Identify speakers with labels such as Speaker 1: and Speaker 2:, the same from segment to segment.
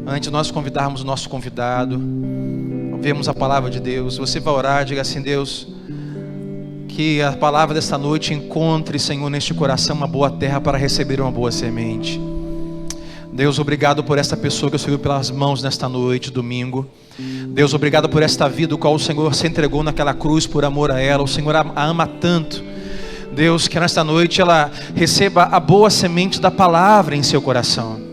Speaker 1: Antes de nós convidarmos o nosso convidado, ouvimos a palavra de Deus. Você vai orar, diga assim: Deus, que a palavra desta noite encontre, Senhor, neste coração uma boa terra para receber uma boa semente. Deus, obrigado por esta pessoa que eu segui pelas mãos nesta noite, domingo. Deus, obrigado por esta vida, o qual o Senhor se entregou naquela cruz por amor a ela. O Senhor a ama tanto. Deus, que nesta noite ela receba a boa semente da palavra em seu coração.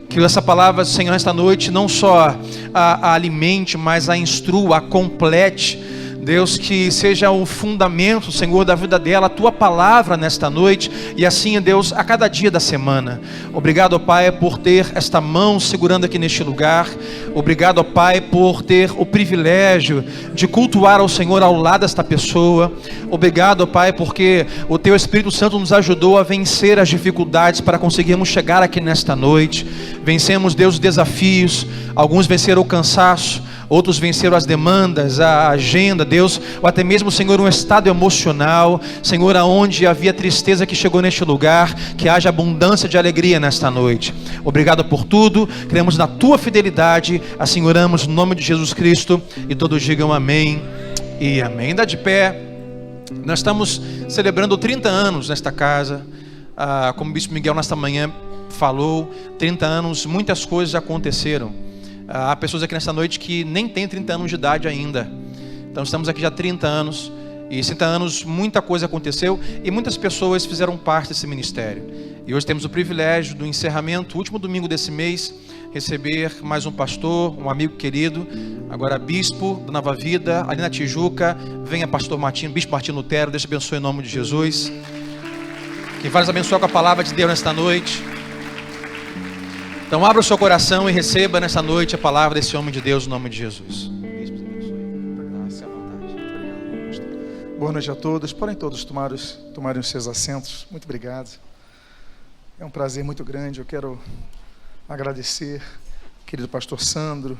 Speaker 1: Que essa palavra, Senhor, nesta noite não só a alimente, mas a instrua, a complete. Deus, que seja o fundamento, Senhor, da vida dela, a Tua palavra nesta noite, e assim, Deus, a cada dia da semana. Obrigado, ó Pai, por ter esta mão segurando aqui neste lugar. Obrigado, ó Pai, por ter o privilégio de cultuar ao Senhor ao lado desta pessoa. Obrigado, ó Pai, porque o Teu Espírito Santo nos ajudou a vencer as dificuldades para conseguirmos chegar aqui nesta noite. Vencemos, Deus, os desafios. Alguns venceram o cansaço, outros venceram as demandas, a agenda, Deus, ou até mesmo, Senhor, um estado emocional, Senhor, aonde havia tristeza que chegou neste lugar, que haja abundância de alegria nesta noite. Obrigado por tudo, cremos na Tua fidelidade, assim oramos no nome de Jesus Cristo, e todos digam amém e amém. Ainda de pé, nós estamos celebrando 30 anos nesta casa, como o Bispo Miguel nesta manhã falou, 30 anos, muitas coisas aconteceram. Há pessoas aqui nesta noite que nem têm 30 anos de idade ainda. Então estamos aqui já há 30 anos. E 30 anos muita coisa aconteceu e muitas pessoas fizeram parte desse ministério. E hoje temos o privilégio do encerramento, último domingo desse mês, receber mais um pastor, um amigo querido, agora bispo da Nova Vida, ali na Tijuca. Venha pastor Martinho, bispo Martinho Lutero, Deus te abençoe em nome de Jesus. Que vai nos abençoar com a palavra de Deus nesta noite. Então abra o seu coração e receba nessa noite a palavra desse homem de Deus no nome de Jesus.
Speaker 2: Boa noite a todos. Podem todos tomarem os seus assentos. Muito obrigado. É um prazer muito grande. Eu quero agradecer ao querido pastor Sandro,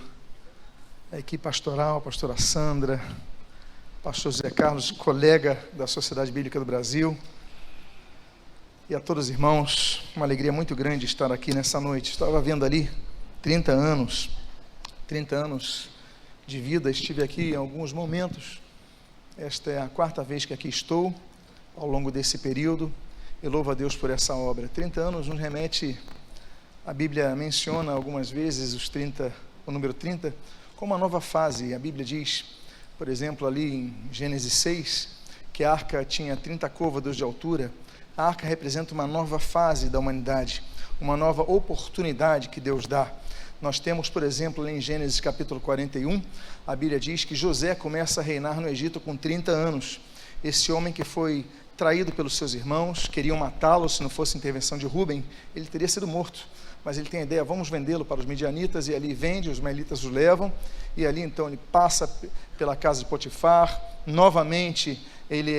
Speaker 2: a equipe pastoral, a pastora Sandra, pastor José Carlos, colega da Sociedade Bíblica do Brasil, e a todos os irmãos. Uma alegria muito grande estar aqui nessa noite. Estava vendo ali 30 anos de vida. Estive aqui em alguns momentos. Esta é a 4ª vez que aqui estou ao longo desse período. Eu louvo a Deus por essa obra. 30 anos nos remete, a Bíblia menciona algumas vezes o número 30 como uma nova fase. A Bíblia diz, por exemplo, ali em Gênesis 6, que a arca tinha 30 côvados de altura. A arca representa uma nova fase da humanidade, uma nova oportunidade que Deus dá. Nós temos, por exemplo, em Gênesis capítulo 41, a Bíblia diz que José começa a reinar no Egito com 30 anos. Esse homem que foi traído pelos seus irmãos, queriam matá-lo, se não fosse intervenção de Rúben, ele teria sido morto. Mas ele tem a ideia, vamos vendê-lo para os midianitas, e ali vende, os midianitas o levam, e ali então ele passa pela casa de Potifar, novamente ele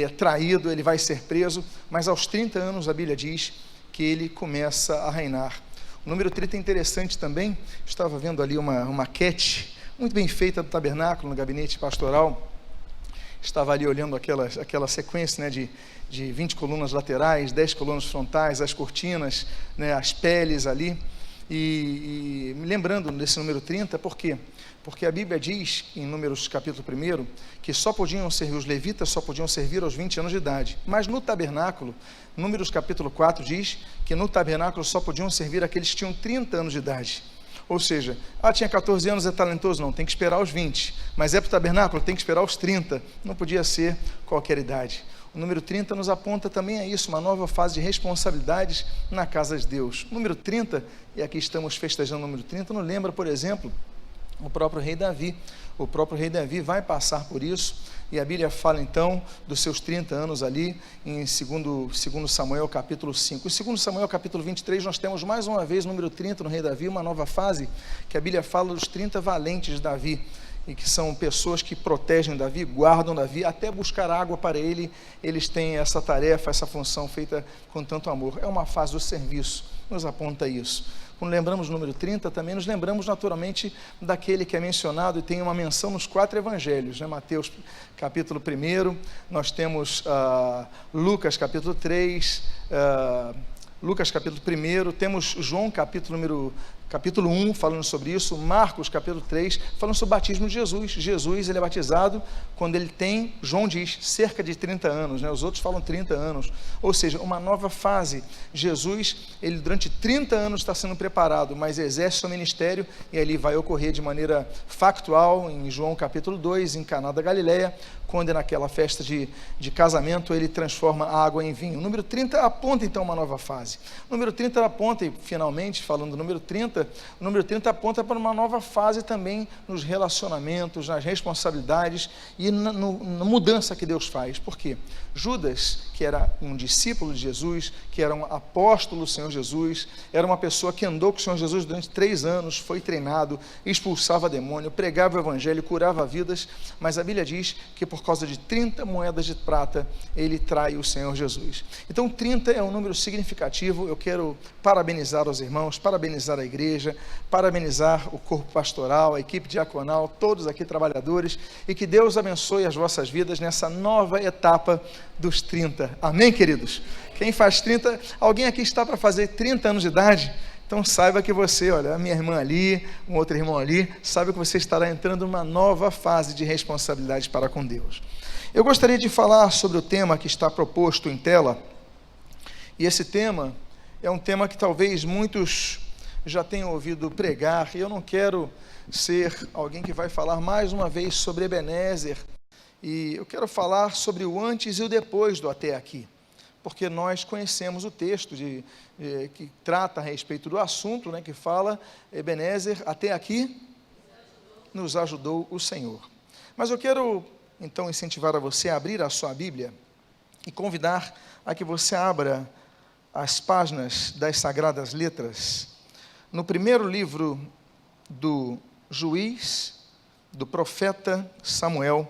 Speaker 2: é traído, ele vai ser preso, mas aos 30 anos a Bíblia diz que ele começa a reinar. O número 30 é interessante também. Estava vendo ali uma maquete muito bem feita do tabernáculo no gabinete pastoral. Estava ali olhando aquela sequência, né, de 20 colunas laterais, 10 colunas frontais, as cortinas, né, as peles ali, e me lembrando desse número 30, por quê? Porque a Bíblia diz, em Números capítulo 1, que só podiam servir os levitas, só podiam servir aos 20 anos de idade. Mas no tabernáculo, Números capítulo 4 diz que no tabernáculo só podiam servir aqueles que tinham 30 anos de idade. Ou seja, tinha 14 anos, é talentoso? Não, tem que esperar os 20. Mas é para o tabernáculo, tem que esperar os 30. Não podia ser qualquer idade. O número 30 nos aponta também a isso, uma nova fase de responsabilidades na casa de Deus. O número 30, e aqui estamos festejando o número 30, nos lembra, por exemplo, o próprio rei Davi. O próprio rei Davi vai passar por isso, e a Bíblia fala então dos seus 30 anos ali, em 2 Samuel capítulo 5. Em 2 Samuel capítulo 23, nós temos mais uma vez o número 30 no rei Davi, uma nova fase, que a Bíblia fala dos 30 valentes de Davi, e que são pessoas que protegem Davi, guardam Davi, até buscar água para ele, eles têm essa tarefa, essa função feita com tanto amor. É uma fase do serviço, nos aponta isso. Quando lembramos o número 30, também nos lembramos naturalmente daquele que é mencionado e tem uma menção nos 4 evangelhos, né? Mateus capítulo 1, nós temos Lucas capítulo 3, Lucas capítulo 1, temos João capítulo número capítulo 1, falando sobre isso, Marcos, capítulo 3, falando sobre o batismo de Jesus. Jesus, ele é batizado quando ele tem, João diz, cerca de 30 anos, né? Os outros falam 30 anos, ou seja, uma nova fase. Jesus, ele durante 30 anos está sendo preparado, mas exerce seu ministério, e ali vai ocorrer de maneira factual, em João capítulo 2, em Caná da Galileia, quando naquela festa de casamento ele transforma a água em vinho. O número 30 aponta então uma nova fase. O número 30 aponta, e finalmente, falando do número 30, o número 30 aponta para uma nova fase também nos relacionamentos, nas responsabilidades e na mudança que Deus faz. Por quê? Judas, que era um discípulo de Jesus, que era um apóstolo do Senhor Jesus, era uma pessoa que andou com o Senhor Jesus durante 3 anos, foi treinado, expulsava demônio, pregava o evangelho, curava vidas, mas a Bíblia diz que por causa de 30 moedas de prata, ele trai o Senhor Jesus. Então 30 é um número significativo. Eu quero parabenizar os irmãos, parabenizar a igreja, parabenizar o corpo pastoral, a equipe diaconal, todos aqui trabalhadores, e que Deus abençoe as vossas vidas nessa nova etapa dos 30. Amém, queridos? Quem faz 30, alguém aqui está para fazer 30 anos de idade? Então saiba que você, olha, a minha irmã ali, um outro irmão ali, saiba que você estará entrando numa nova fase de responsabilidade para com Deus. Eu gostaria de falar sobre o tema que está proposto em tela, e esse tema é um tema que talvez muitos já tenham ouvido pregar, e eu não quero ser alguém que vai falar mais uma vez sobre Ebenezer, e eu quero falar sobre o antes e o depois do até aqui, porque nós conhecemos o texto que trata a respeito do assunto, né, que fala, Ebenezer, até aqui nos ajudou o Senhor. Mas eu quero, então, incentivar a você a abrir a sua Bíblia e convidar a que você abra as páginas das Sagradas Letras, no primeiro livro do juiz, do profeta Samuel,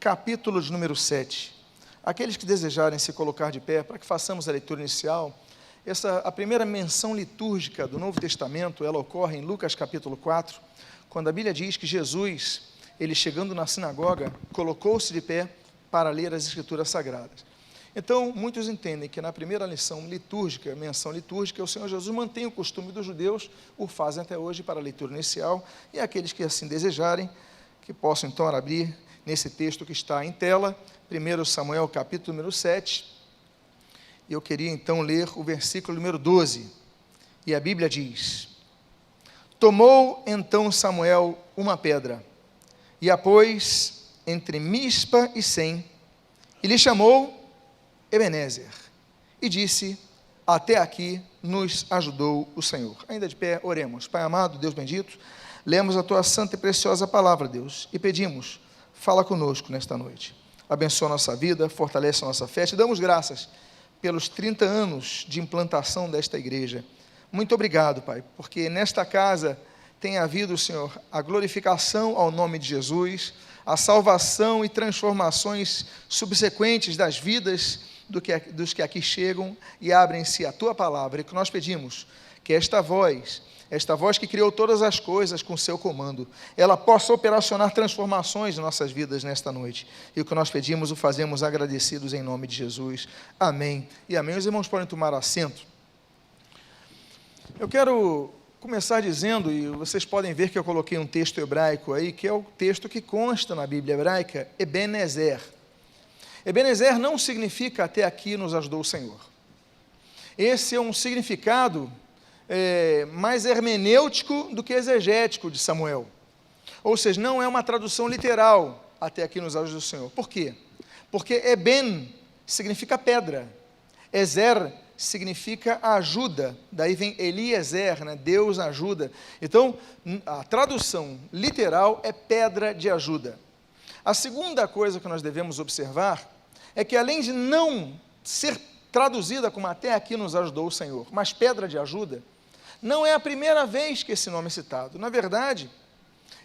Speaker 2: capítulo de número 7. Aqueles que desejarem se colocar de pé, para que façamos a leitura inicial, a primeira menção litúrgica do Novo Testamento, ela ocorre em Lucas capítulo 4, quando a Bíblia diz que Jesus, ele chegando na sinagoga, colocou-se de pé para ler as Escrituras Sagradas. Então, muitos entendem que na primeira lição litúrgica, menção litúrgica, o Senhor Jesus mantém o costume dos judeus, o fazem até hoje para a leitura inicial, e aqueles que assim desejarem, que possam então abrir nesse texto que está em tela, 1 Samuel capítulo número 7, e eu queria então ler o versículo número 12, e a Bíblia diz: Tomou então Samuel uma pedra, e a pôs entre Mispa e Sem, e lhe chamou Ebenezer, e disse: até aqui nos ajudou o Senhor. Ainda de pé, oremos. Pai amado, Deus bendito, lemos a tua santa e preciosa palavra, Deus, e pedimos, fala conosco nesta noite. Abençoa a nossa vida, fortalece a nossa fé. Te damos graças pelos 30 anos de implantação desta igreja. Muito obrigado, Pai, porque nesta casa tem havido, Senhor, a glorificação ao nome de Jesus, a salvação e transformações subsequentes das vidas dos que aqui chegam e abrem-se a Tua palavra, e que nós pedimos que esta voz que criou todas as coisas com seu comando, ela possa operacionar transformações em nossas vidas nesta noite. E o que nós pedimos, o fazemos agradecidos em nome de Jesus. Amém e amém. Os irmãos podem tomar assento. Eu quero começar dizendo, e vocês podem ver que eu coloquei um texto hebraico aí, que é o texto que consta na Bíblia hebraica, Ebenezer. Ebenezer não significa até aqui nos ajudou o Senhor. Esse é um significado mais hermenêutico do que exegético de Samuel. Ou seja, não é uma tradução literal, até aqui nos ajudou o Senhor. Por quê? Porque Eben significa pedra, Ezer significa ajuda, daí vem Eliezer, né? Deus ajuda. Então, a tradução literal é pedra de ajuda. A segunda coisa que nós devemos observar é que, além de não ser traduzida como até aqui nos ajudou o Senhor, mas pedra de ajuda, não é a primeira vez que esse nome é citado. Na verdade,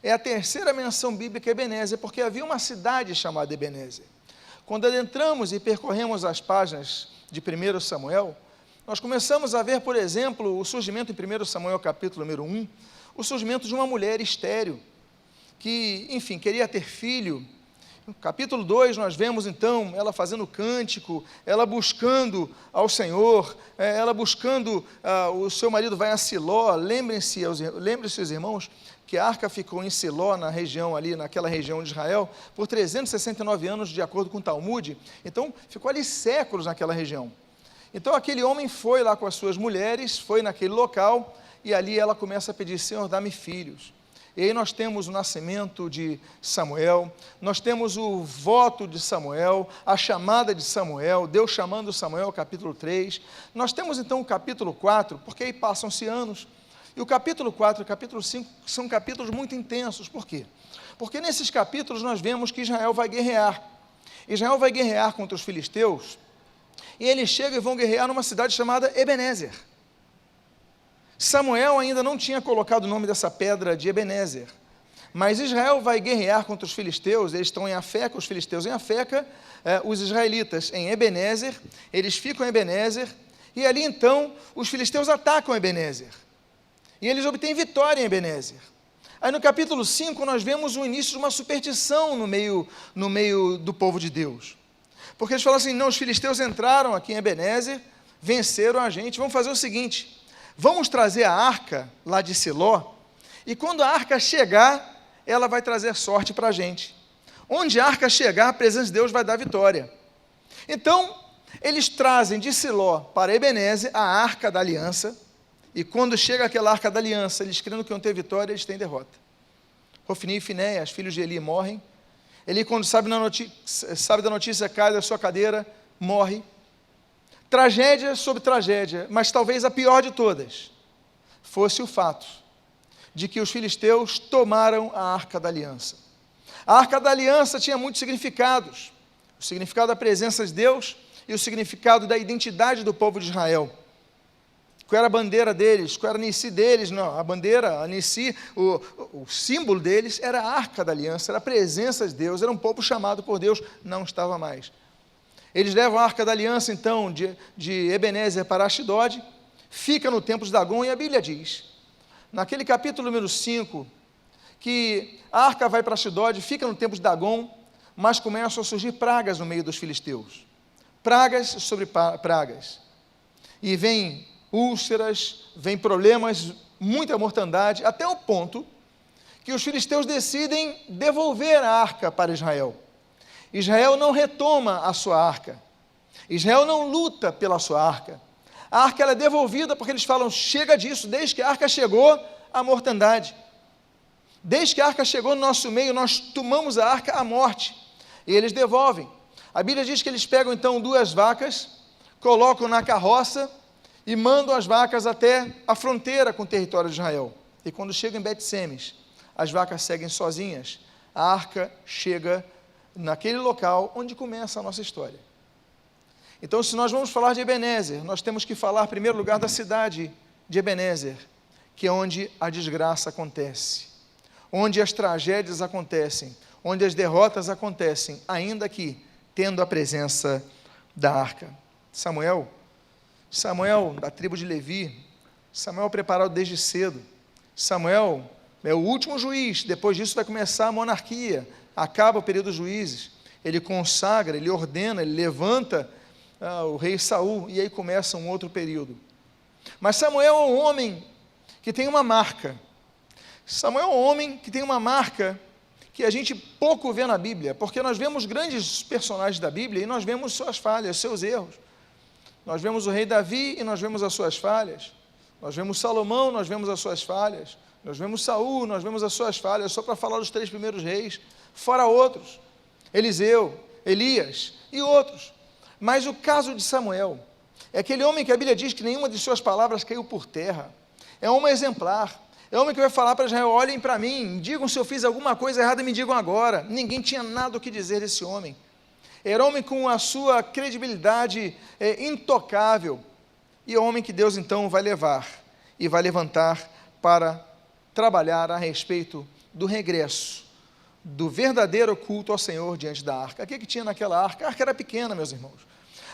Speaker 2: é a terceira menção bíblica Ebenezer, porque havia uma cidade chamada Ebenezer. Quando adentramos e percorremos as páginas de 1 Samuel, nós começamos a ver, por exemplo, o surgimento em 1 Samuel capítulo número 1, o surgimento de uma mulher estéril, que, enfim, queria ter filho, No capítulo 2, nós vemos então ela fazendo cântico, ela buscando ao Senhor, ela buscando, o seu marido vai a Siló. Lembrem-se os irmãos, que a arca ficou em Siló, na região ali, naquela região de Israel, por 369 anos, de acordo com o Talmud. Então, ficou ali séculos naquela região. Então, aquele homem foi lá com as suas mulheres, foi naquele local, e ali ela começa a pedir: Senhor, dá-me filhos. E aí nós temos o nascimento de Samuel, nós temos o voto de Samuel, a chamada de Samuel, Deus chamando Samuel, capítulo 3. Nós temos então o capítulo 4, porque aí passam-se anos. E o capítulo 4 e o capítulo 5 são capítulos muito intensos. Por quê? Porque nesses capítulos nós vemos que Israel vai guerrear. Israel vai guerrear contra os filisteus, e eles chegam e vão guerrear numa cidade chamada Ebenezer. Samuel ainda não tinha colocado o nome dessa pedra de Ebenezer, mas Israel vai guerrear contra os filisteus. Eles estão em Afeca, os filisteus em Afeca, os israelitas em Ebenezer. Eles ficam em Ebenezer, e ali então os filisteus atacam Ebenezer, e eles obtêm vitória em Ebenezer. Aí no capítulo 5 nós vemos o início de uma superstição no meio do povo de Deus, porque eles falam assim: não, os filisteus entraram aqui em Ebenezer, venceram a gente, vamos fazer o seguinte: vamos trazer a arca lá de Siló, e quando a arca chegar, ela vai trazer sorte para a gente. Onde a arca chegar, a presença de Deus vai dar vitória. Então, eles trazem de Siló para Ebenezer a arca da aliança, e quando chega aquela arca da aliança, eles crendo que vão ter vitória, eles têm derrota. Hofni e Finéias, filhos de Eli, morrem. Eli, quando sabe da notícia, cai da sua cadeira, morre. Tragédia sobre tragédia, mas talvez a pior de todas fosse o fato de que os filisteus tomaram a Arca da Aliança. A Arca da Aliança tinha muitos significados: o significado da presença de Deus e o significado da identidade do povo de Israel. Qual era a bandeira deles? Qual era a Nissi deles? Não, a bandeira, a Nissi, o símbolo deles era a Arca da Aliança, era a presença de Deus, era um povo chamado por Deus, não estava mais. Eles levam a Arca da Aliança, então, de Ebenezer para Ashdod, fica no templo de Dagom, e a Bíblia diz, naquele capítulo número 5, que a arca vai para Ashdod, fica no templo de Dagom, mas começam a surgir pragas no meio dos filisteus. Pragas sobre pragas. E vem úlceras, vem problemas, muita mortandade, até o ponto que os filisteus decidem devolver a arca para Israel. Israel não retoma a sua arca. Israel não luta pela sua arca. A arca ela é devolvida porque eles falam: chega disso, desde que a arca chegou, a mortandade. Desde que a arca chegou no nosso meio, nós tomamos a arca, a morte. E eles devolvem. A Bíblia diz que eles pegam então 2 vacas, colocam na carroça e mandam as vacas até a fronteira com o território de Israel. E quando chegam em Bet-Semes, as vacas seguem sozinhas. A arca chega naquele local onde começa a nossa história. Então, se nós vamos falar de Ebenezer, nós temos que falar, em primeiro lugar, da cidade de Ebenezer, que é onde a desgraça acontece, onde as tragédias acontecem, onde as derrotas acontecem, ainda que tendo a presença da arca. Samuel, da tribo de Levi, Samuel preparado desde cedo. Samuel é o último juiz, depois disso vai começar a monarquia, acaba o período dos juízes, ele consagra, ele ordena, ele levanta o rei Saul, e aí começa um outro período. Mas Samuel é um homem que tem uma marca. Samuel é um homem que tem uma marca que a gente pouco vê na Bíblia, porque nós vemos grandes personagens da Bíblia e nós vemos suas falhas, seus erros. Nós vemos o rei Davi e nós vemos as suas falhas. Nós vemos Salomão, nós vemos as suas falhas. Nós vemos Saul, nós vemos as suas falhas, só para falar dos 3 primeiros reis, fora outros, Eliseu, Elias e outros. Mas o caso de Samuel é aquele homem que a Bíblia diz que nenhuma de suas palavras caiu por terra. É um homem exemplar. É um homem que vai falar para Israel: olhem para mim, digam se eu fiz alguma coisa errada, me digam agora. Ninguém tinha nada o que dizer desse homem. Era um homem com a sua credibilidade intocável. E é o homem que Deus então vai levar e vai levantar para trabalhar a respeito do regresso, do verdadeiro culto ao Senhor diante da arca. O que tinha naquela arca? A arca era pequena, meus irmãos.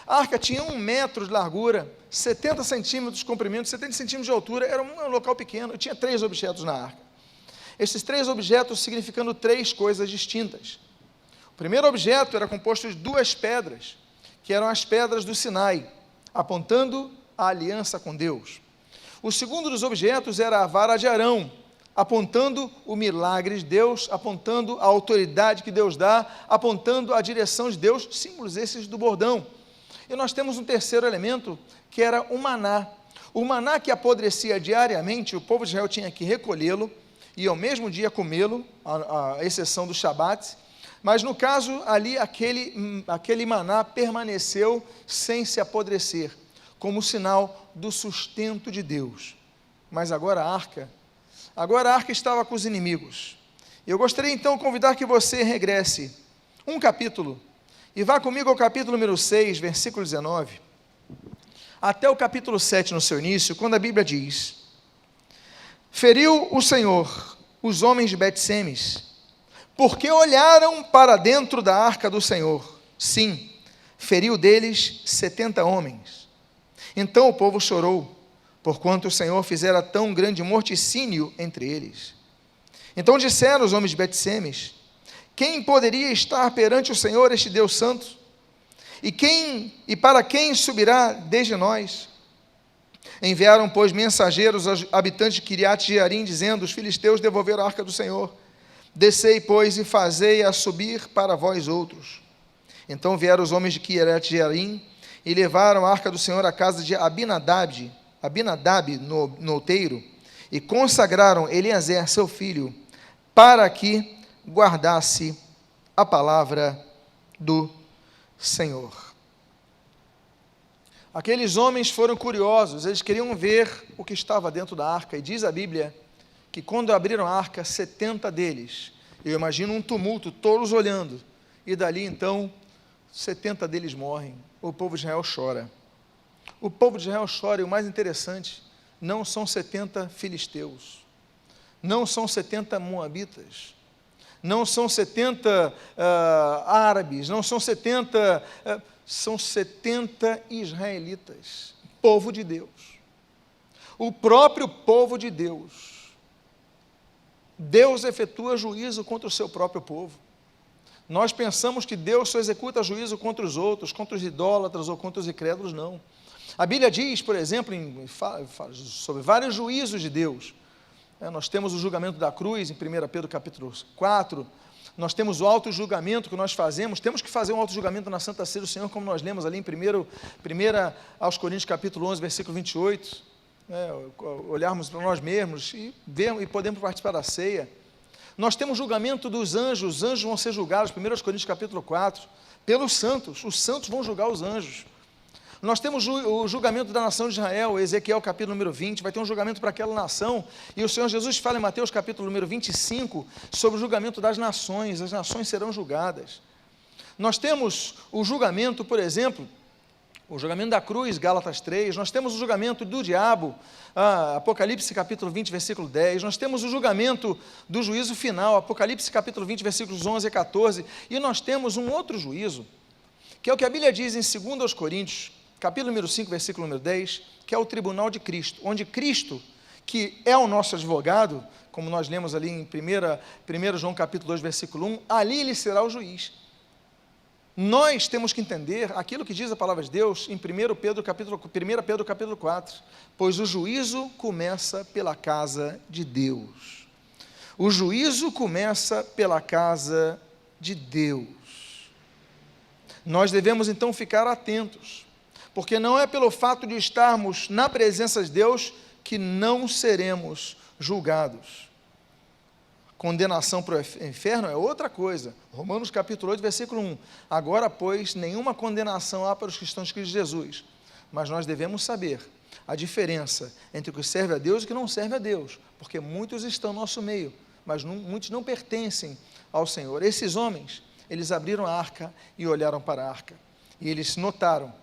Speaker 2: A arca tinha 1 metro de largura, 70 centímetros de comprimento, 70 centímetros de altura, era um local pequeno, tinha 3 objetos na arca. Esses 3 objetos significando 3 coisas distintas. O primeiro objeto era composto de 2 pedras, que eram as pedras do Sinai, apontando a aliança com Deus. O segundo dos objetos era a vara de Arão, apontando o milagre de Deus, apontando a autoridade que Deus dá, apontando a direção de Deus, símbolos esses do bordão. E nós temos um terceiro elemento, que era o maná. O maná que apodrecia diariamente, o povo de Israel tinha que recolhê-lo, e ao mesmo dia comê-lo, à exceção do Shabat, mas no caso ali, aquele maná permaneceu sem se apodrecer, como sinal do sustento de Deus. Mas agora a arca estava com os inimigos. Eu gostaria então de convidar que você regresse um capítulo, e vá comigo ao capítulo número 6, versículo 19, até o capítulo 7 no seu início, quando a Bíblia diz: feriu o Senhor os homens de Bet-Semes, porque olharam para dentro da arca do Senhor. Sim, feriu deles 70 homens. Então o povo chorou, porquanto o Senhor fizera tão grande morticínio entre eles. Então disseram os homens de Bet-Semes: quem poderia estar perante o Senhor, este Deus santo? E para quem subirá desde nós? Enviaram, pois, mensageiros aos habitantes de Quiriate-Jearim, dizendo: os filisteus devolveram a arca do Senhor. Descei, pois, e fazei-a subir para vós outros. Então vieram os homens de Quiriate-Jearim e levaram a arca do Senhor à casa de Abinadab no outeiro, e consagraram Eliezer, seu filho, para que guardasse a palavra do Senhor. Aqueles homens foram curiosos, eles queriam ver o que estava dentro da arca, e diz a Bíblia que quando abriram a arca, 70 deles, eu imagino um tumulto, todos olhando, e dali então, 70 deles morrem, o povo de Israel chora. O povo de Israel chora, e o mais interessante, não são 70 filisteus, não são 70 moabitas, não são 70 árabes, não são 70, são 70 israelitas, povo de Deus, o próprio povo de Deus. Deus efetua juízo contra o seu próprio povo. Nós pensamos que Deus só executa juízo contra os outros, contra os idólatras ou contra os incrédulos, não. A Bíblia diz, por exemplo, sobre vários juízos de Deus. Nós temos o julgamento da cruz, em 1 Pedro capítulo 4, nós temos o auto-julgamento que nós fazemos, temos que fazer um auto-julgamento na Santa Ceia do Senhor, como nós lemos ali em 1 aos Coríntios capítulo 11, versículo 28, olharmos para nós mesmos e podemos participar da ceia. Nós temos julgamento dos anjos, os anjos vão ser julgados, 1 Coríntios capítulo 4, pelos santos, os santos vão julgar os anjos. Nós temos o julgamento da nação de Israel, Ezequiel capítulo número 20, vai ter um julgamento para aquela nação, e o Senhor Jesus fala em Mateus capítulo número 25, sobre o julgamento das nações, as nações serão julgadas. Nós temos o julgamento, por exemplo, o julgamento da cruz, Gálatas 3, nós temos o julgamento do diabo, Apocalipse capítulo 20, versículo 10, nós temos o julgamento do juízo final, Apocalipse capítulo 20, versículos 11 a 14, e nós temos um outro juízo, que é o que a Bíblia diz em 2 Coríntios, capítulo número 5, versículo número 10, que é o tribunal de Cristo, onde Cristo, que é o nosso advogado, como nós lemos ali em 1 João capítulo 2, versículo 1, ali ele será o juiz. Nós temos que entender aquilo que diz a palavra de Deus em 1 Pedro capítulo 4, pois o juízo começa pela casa de Deus. O juízo começa pela casa de Deus. Nós devemos então ficar atentos, porque não é pelo fato de estarmos na presença de Deus que não seremos julgados. Condenação para o inferno é outra coisa. Romanos capítulo 8, versículo 1. Agora, pois, nenhuma condenação há para os que estão em Cristo Jesus. Mas nós devemos saber a diferença entre o que serve a Deus e o que não serve a Deus, porque muitos estão no nosso meio, mas muitos não pertencem ao Senhor. Esses homens, eles abriram a arca e olharam para a arca, e eles notaram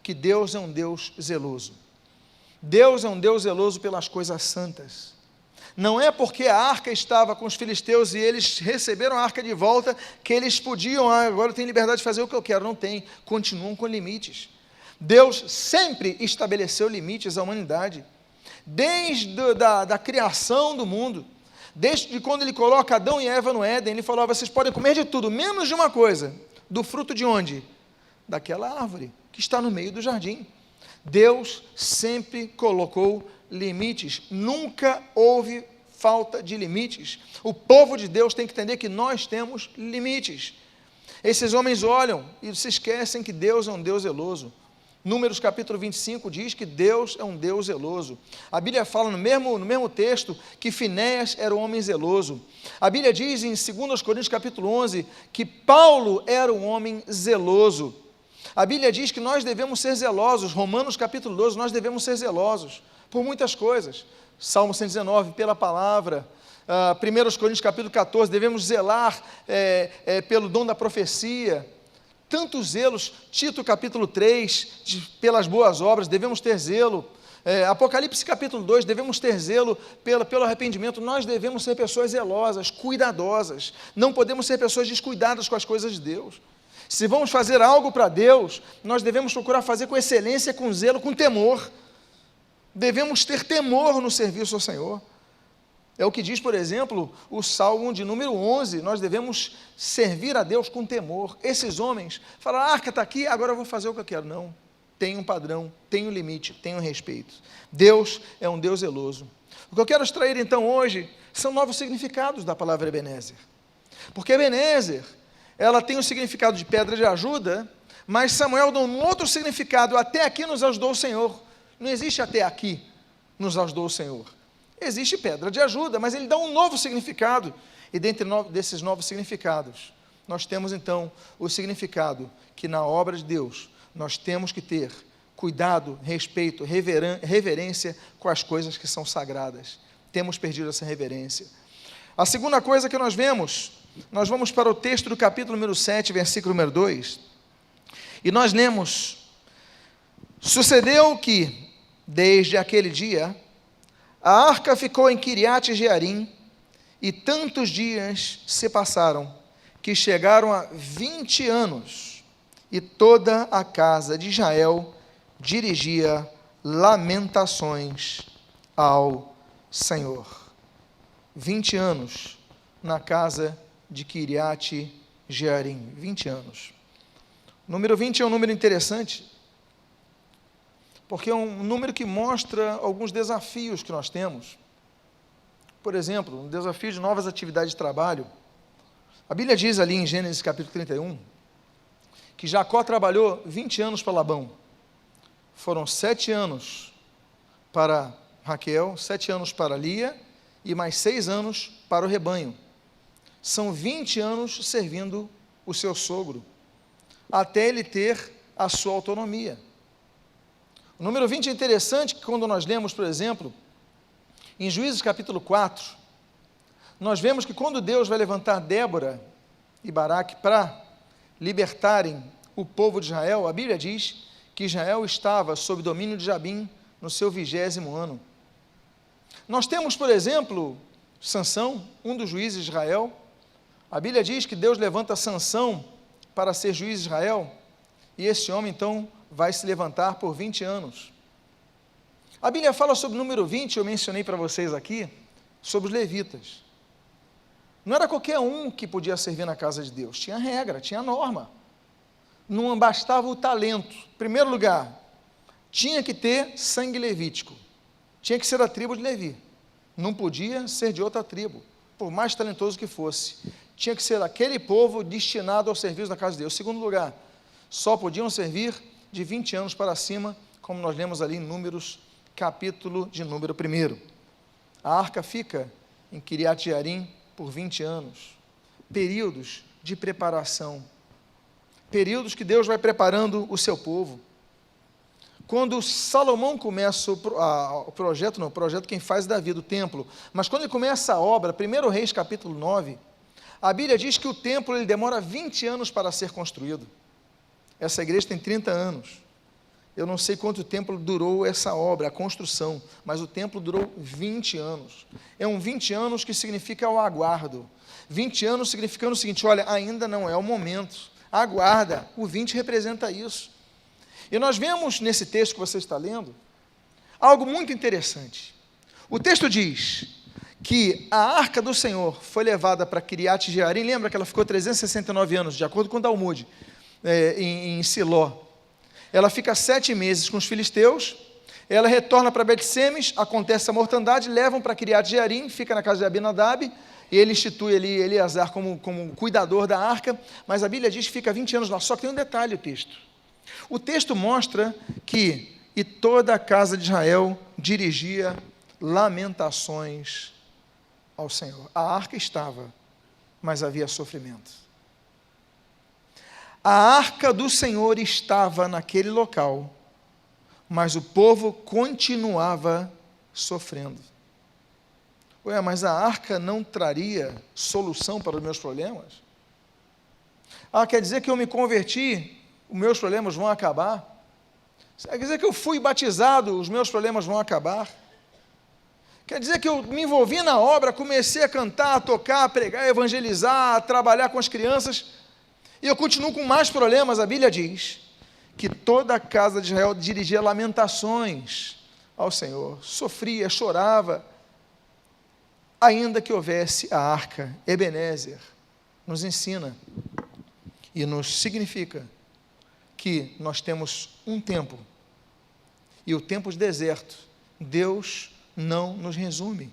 Speaker 2: que Deus é um Deus zeloso. Deus é um Deus zeloso pelas coisas santas. Não é porque a arca estava com os filisteus e eles receberam a arca de volta que eles podiam, agora eu tenho liberdade de fazer o que eu quero. Não tem, continuam com limites. Deus sempre estabeleceu limites à humanidade, desde da criação do mundo. Desde quando ele coloca Adão e Eva no Éden, ele falou: vocês podem comer de tudo, menos de uma coisa. Do fruto de onde? Daquela árvore que está no meio do jardim. Deus sempre colocou limites, nunca houve falta de limites. O povo de Deus tem que entender que nós temos limites. Esses homens olham e se esquecem que Deus é um Deus zeloso. Números capítulo 25 diz que Deus é um Deus zeloso. A Bíblia fala no mesmo texto que Finéias era um homem zeloso. A Bíblia diz em 2 Coríntios capítulo 11 que Paulo era um homem zeloso. A Bíblia diz que nós devemos ser zelosos. Romanos capítulo 12, nós devemos ser zelosos por muitas coisas. Salmo 119, pela palavra. 1 Coríntios capítulo 14, devemos zelar pelo dom da profecia. Tantos zelos. Tito capítulo 3, pelas boas obras, devemos ter zelo. Apocalipse capítulo 2, devemos ter zelo pelo arrependimento. Nós devemos ser pessoas zelosas, cuidadosas. Não podemos ser pessoas descuidadas com as coisas de Deus. Se vamos fazer algo para Deus, nós devemos procurar fazer com excelência, com zelo, com temor. Devemos ter temor no serviço ao Senhor. É o que diz, por exemplo, o Salmo de número 11, nós devemos servir a Deus com temor. Esses homens falam: a arca está aqui, agora eu vou fazer o que eu quero. Não, tem um padrão, tem um limite, tem um respeito. Deus é um Deus zeloso. O que eu quero extrair então hoje são novos significados da palavra Ebenezer. Porque Ebenezer, ela tem o significado de pedra de ajuda, mas Samuel dá um outro significado: até aqui nos ajudou o Senhor. Não existe até aqui nos ajudou o Senhor. Existe pedra de ajuda, mas ele dá um novo significado. E dentre desses novos significados, nós temos então o significado que na obra de Deus nós temos que ter cuidado, respeito, reverência com as coisas que são sagradas. Temos perdido essa reverência. A segunda coisa que nós vemos, nós vamos para o texto do capítulo número 7, versículo número 2, e nós lemos: sucedeu que, desde aquele dia, a arca ficou em Quiriate Jearim, e tantos dias se passaram, que chegaram a 20 anos, e toda a casa de Israel dirigia lamentações ao Senhor. 20 anos na casa de Quiriate Jearim, 20 anos. O número 20 é um número interessante, porque é um número que mostra alguns desafios que nós temos. Por exemplo, um desafio de novas atividades de trabalho. A Bíblia diz ali em Gênesis capítulo 31, que Jacó trabalhou 20 anos para Labão. Foram 7 anos para Raquel, 7 anos para Lia, e mais 6 anos para o rebanho. São 20 anos servindo o seu sogro, até ele ter a sua autonomia. O número 20 é interessante, que quando nós lemos, por exemplo, em Juízes capítulo 4, nós vemos que quando Deus vai levantar Débora e Baraque para libertarem o povo de Israel, a Bíblia diz que Israel estava sob domínio de Jabim no seu 20º ano. Nós temos, por exemplo, Sansão, um dos juízes de Israel. A Bíblia diz que Deus levanta Sansão para ser juiz de Israel, e esse homem então vai se levantar por 20 anos. A Bíblia fala sobre o número 20, eu mencionei para vocês aqui, sobre os levitas. Não era qualquer um que podia servir na casa de Deus, tinha regra, tinha norma. Não bastava o talento. Em primeiro lugar, tinha que ter sangue levítico, tinha que ser da tribo de Levi, não podia ser de outra tribo, por mais talentoso que fosse. Tinha que ser aquele povo destinado ao serviço da casa de Deus. Em segundo lugar, só podiam servir de 20 anos para cima, como nós lemos ali em Números, capítulo de número 1. A arca fica em Quiriate Jearim por 20 anos. Períodos de preparação. Períodos que Deus vai preparando o seu povo. Quando Salomão começa o projeto quem faz é Davi, do templo, mas quando ele começa a obra, 1 Reis capítulo 9, a Bíblia diz que o templo ele demora 20 anos para ser construído. Essa igreja tem 30 anos. Eu não sei quanto tempo durou essa obra, a construção, mas o templo durou 20 anos. É um 20 anos que significa o aguardo. 20 anos significando o seguinte: olha, ainda não é o momento, aguarda. O 20 representa isso. E nós vemos nesse texto que você está lendo, algo muito interessante. O texto diz que a arca do Senhor foi levada para Kiriat Jearim, lembra que ela ficou 369 anos, de acordo com o Talmud, em Siló. Ela fica 7 meses com os filisteus, ela retorna para Bet-Semes, acontece a mortandade, levam para Kiriat Jearim, fica na casa de Abinadab, e ele institui ali Eleazar como cuidador da arca, mas a Bíblia diz que fica 20 anos lá, só que tem um detalhe o texto. O texto mostra que, e toda a casa de Israel dirigia lamentações ao Senhor. A arca estava, mas havia sofrimento. A arca do Senhor estava naquele local, mas o povo continuava sofrendo. Ué, mas a arca não traria solução para os meus problemas? Quer dizer que eu me converti, os meus problemas vão acabar? Quer dizer que eu fui batizado, os meus problemas vão acabar? Quer dizer que eu me envolvi na obra, comecei a cantar, a tocar, a pregar, a evangelizar, a trabalhar com as crianças, e eu continuo com mais problemas? A Bíblia diz que toda a casa de Israel dirigia lamentações ao Senhor, sofria, chorava, ainda que houvesse a arca. Ebenezer nos ensina e nos significa que nós temos um tempo, e o tempo de deserto, Deus não nos resume.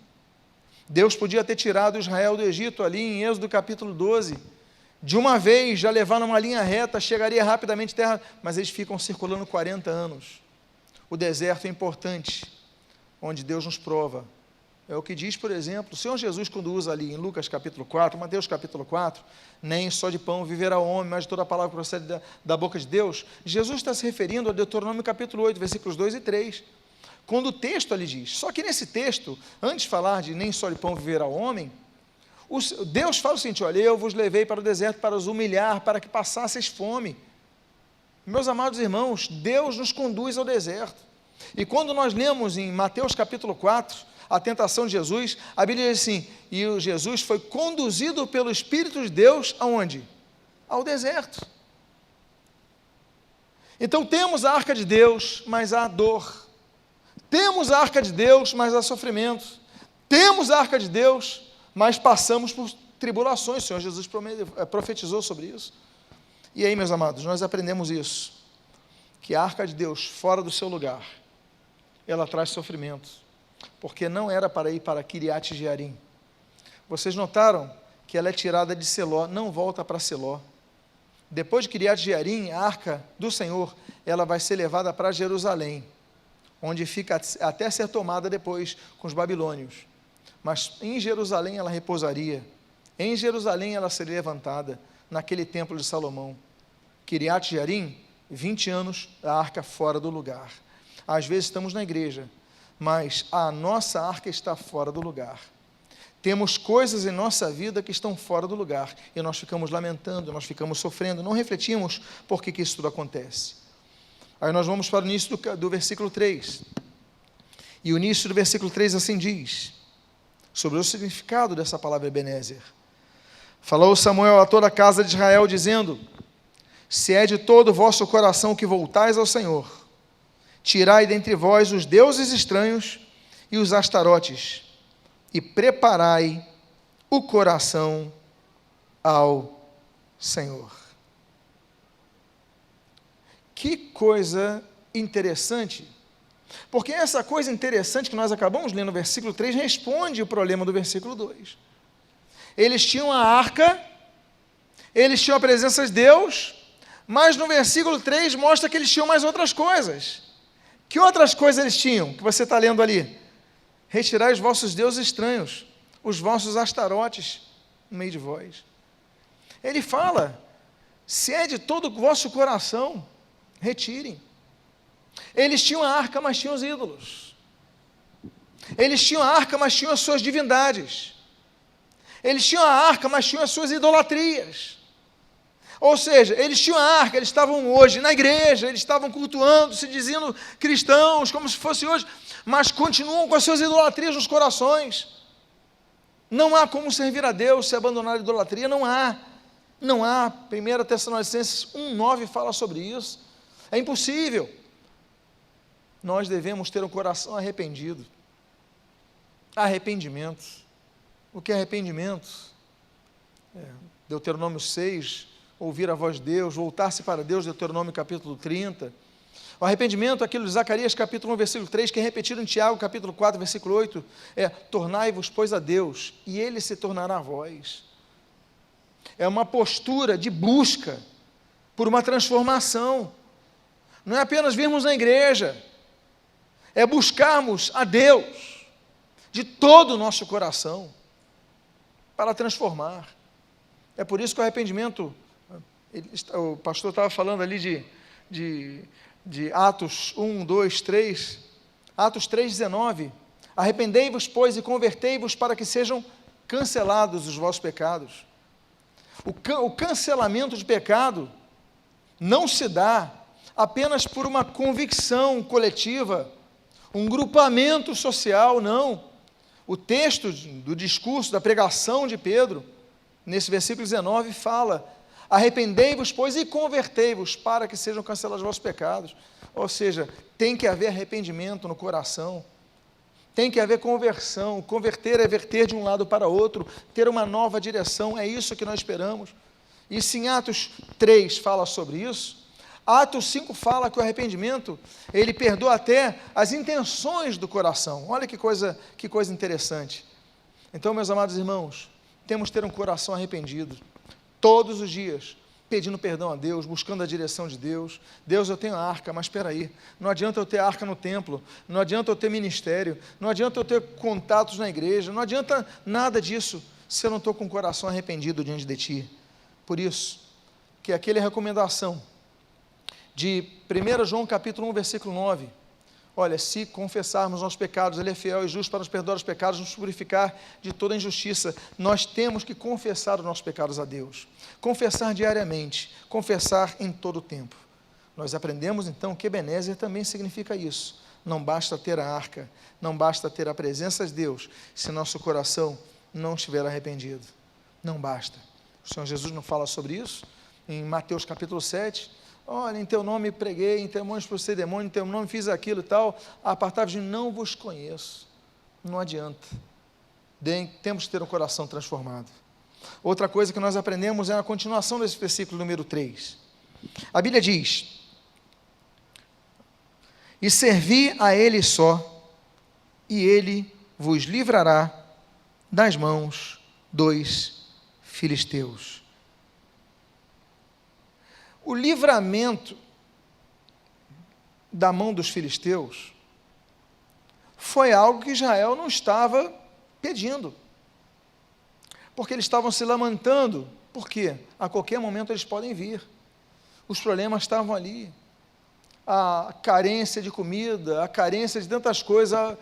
Speaker 2: Deus podia ter tirado Israel do Egito ali em Êxodo capítulo 12, de uma vez, já levar numa linha reta, chegaria rapidamente à terra, mas eles ficam circulando 40 anos. O deserto é importante, onde Deus nos prova. É o que diz, por exemplo, o Senhor Jesus, quando usa ali em Lucas capítulo 4, Mateus capítulo 4, nem só de pão viverá o homem, mas de toda a palavra que procede da boca de Deus. Jesus está se referindo a Deuteronômio capítulo 8, versículos 2 e 3, quando o texto ali diz, só que nesse texto, antes de falar de nem só de pão viverá o homem, Deus fala o seguinte: olha, eu vos levei para o deserto para os humilhar, para que passasseis fome. Meus amados irmãos, Deus nos conduz ao deserto, e quando nós lemos em Mateus capítulo 4, a tentação de Jesus, a Bíblia diz assim, e o Jesus foi conduzido pelo Espírito de Deus, aonde? Ao deserto. Então temos a arca de Deus, mas há dor. Temos a arca de Deus, mas há sofrimento. Temos a arca de Deus, mas passamos por tribulações. O Senhor Jesus profetizou sobre isso. E aí, meus amados, nós aprendemos isso, que a arca de Deus, fora do seu lugar, ela traz sofrimento, porque não era para ir para Kiriat Jearim. Vocês notaram que ela é tirada de Siló, não volta para Siló. Depois de Kiriat Jearim, a arca do Senhor, ela vai ser levada para Jerusalém, onde fica até ser tomada depois com os babilônios. Mas em Jerusalém ela repousaria, em Jerusalém ela seria levantada, naquele templo de Salomão. Kiriat Jearim, 20 anos, a arca fora do lugar. Às vezes estamos na igreja, mas a nossa arca está fora do lugar. Temos coisas em nossa vida que estão fora do lugar, e nós ficamos lamentando, nós ficamos sofrendo, não refletimos por que isso tudo acontece. Aí nós vamos para o início do versículo 3, e o início do versículo 3 assim diz, sobre o significado dessa palavra Ebenezer. Falou Samuel a toda a casa de Israel, dizendo, se é de todo o vosso coração que voltais ao Senhor, tirai dentre vós os deuses estranhos e os astarotes, e preparai o coração ao Senhor. Que coisa interessante, porque essa coisa interessante que nós acabamos lendo no versículo 3 responde o problema do versículo 2. Eles tinham a arca, eles tinham a presença de Deus, mas no versículo 3 mostra que eles tinham mais outras coisas. Que outras coisas eles tinham, que você está lendo ali? Retirai os vossos deuses estranhos, os vossos astarotes no meio de vós. Ele fala, se é de todo o vosso coração, retirem. Eles tinham a arca, mas tinham os ídolos. Eles tinham a arca, mas tinham as suas divindades. Eles tinham a arca, mas tinham as suas idolatrias. Ou seja, eles tinham a arca, eles estavam hoje na igreja, eles estavam cultuando, se dizendo cristãos, como se fosse hoje, mas continuam com as suas idolatrias nos corações. Não há como servir a Deus se abandonar a idolatria, não há. Não há. 1 Tessalonicenses 1,9 fala sobre isso. É impossível. Nós devemos ter um coração arrependido. Arrependimento. o que é arrependimento. Deuteronômio 6, ouvir a voz de Deus, voltar-se para Deus, Deuteronômio capítulo 30. O arrependimento, aquilo de Zacarias capítulo 1, versículo 3, que é repetido em Tiago capítulo 4, versículo 8, tornai-vos, pois, a Deus, e Ele se tornará a vós. É uma postura de busca por uma transformação. Não é apenas virmos na igreja, é buscarmos a Deus de todo o nosso coração para transformar. É por isso que o arrependimento, o pastor estava falando ali de Atos 1, 2, 3, Atos 3, 19, arrependei-vos, pois, e convertei-vos para que sejam cancelados os vossos pecados. O cancelamento de pecado não se dá apenas por uma convicção coletiva, um grupamento social, não. O texto do discurso, da pregação de Pedro, nesse versículo 19, fala: arrependei-vos, pois, e convertei-vos para que sejam cancelados os vossos pecados. Ou seja, tem que haver arrependimento no coração, tem que haver conversão. Converter é verter de um lado para outro, ter uma nova direção, é isso que nós esperamos. E se em Atos 3 fala sobre isso, Atos 5 fala que o arrependimento, ele perdoa até as intenções do coração. Olha que coisa interessante. Então, meus amados irmãos, temos que ter um coração arrependido, todos os dias, pedindo perdão a Deus, buscando a direção de Deus. Deus, eu tenho a arca, mas espera aí, não adianta eu ter arca no templo, não adianta eu ter ministério, não adianta eu ter contatos na igreja, não adianta nada disso, se eu não estou com o coração arrependido diante de Ti. Por isso, que aquela recomendação de 1 João capítulo 1, versículo 9, olha, se confessarmos nossos pecados, Ele é fiel e justo para nos perdoar os pecados, nos purificar de toda injustiça. Nós temos que confessar os nossos pecados a Deus, confessar diariamente, confessar em todo o tempo. Nós aprendemos então que Ebenezer também significa isso. Não basta ter a arca, não basta ter a presença de Deus, se nosso coração não estiver arrependido. Não basta. O Senhor Jesus não fala sobre isso? Em Mateus capítulo 7, olha, em teu nome preguei, em teu nome expulsei demônio, em teu nome fiz aquilo e tal, apartai-vos de mim, não vos conheço. Não adianta. Temos que ter um coração transformado. Outra coisa que nós aprendemos é a continuação desse versículo número 3. A Bíblia diz: e servi a Ele só, e Ele vos livrará das mãos dos filisteus. O livramento da mão dos filisteus foi algo que Israel não estava pedindo, porque eles estavam se lamentando, porque a qualquer momento eles podem vir, os problemas estavam ali, a carência de comida, a carência de tantas coisas,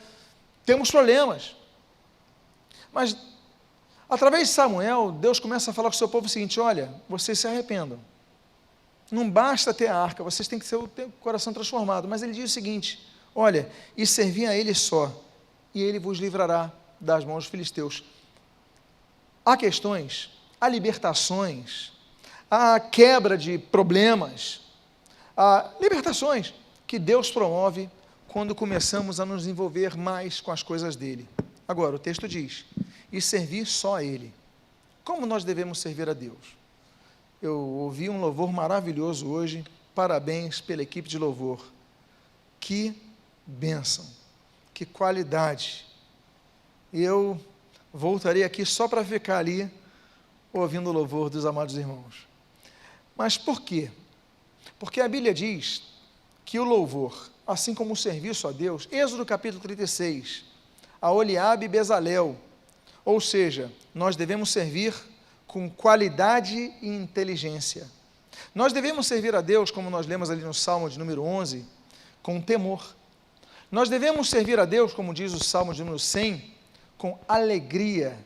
Speaker 2: temos problemas, mas através de Samuel, Deus começa a falar com o seu povo o seguinte: olha, vocês se arrependam, não basta ter a arca, vocês têm que ter o coração transformado. Mas ele diz o seguinte: olha, e servi a Ele só, e Ele vos livrará das mãos dos filisteus. Há questões, há libertações, há quebra de problemas, há libertações que Deus promove quando começamos a nos envolver mais com as coisas dEle. Agora, o texto diz: e servir só a Ele. Como nós devemos servir a Deus? Eu ouvi um louvor maravilhoso hoje, parabéns pela equipe de louvor. Que bênção, que qualidade. Eu voltarei aqui só para ficar ali, ouvindo o louvor dos amados irmãos. Mas por quê? Porque a Bíblia diz que o louvor, assim como o serviço a Deus, Êxodo capítulo 36, a Oliabe e Bezalel, ou seja, nós devemos servir com qualidade e inteligência. Nós devemos servir a Deus, como nós lemos ali no Salmo de número 11, com temor. Nós devemos servir a Deus, como diz o Salmo de número 100, com alegria.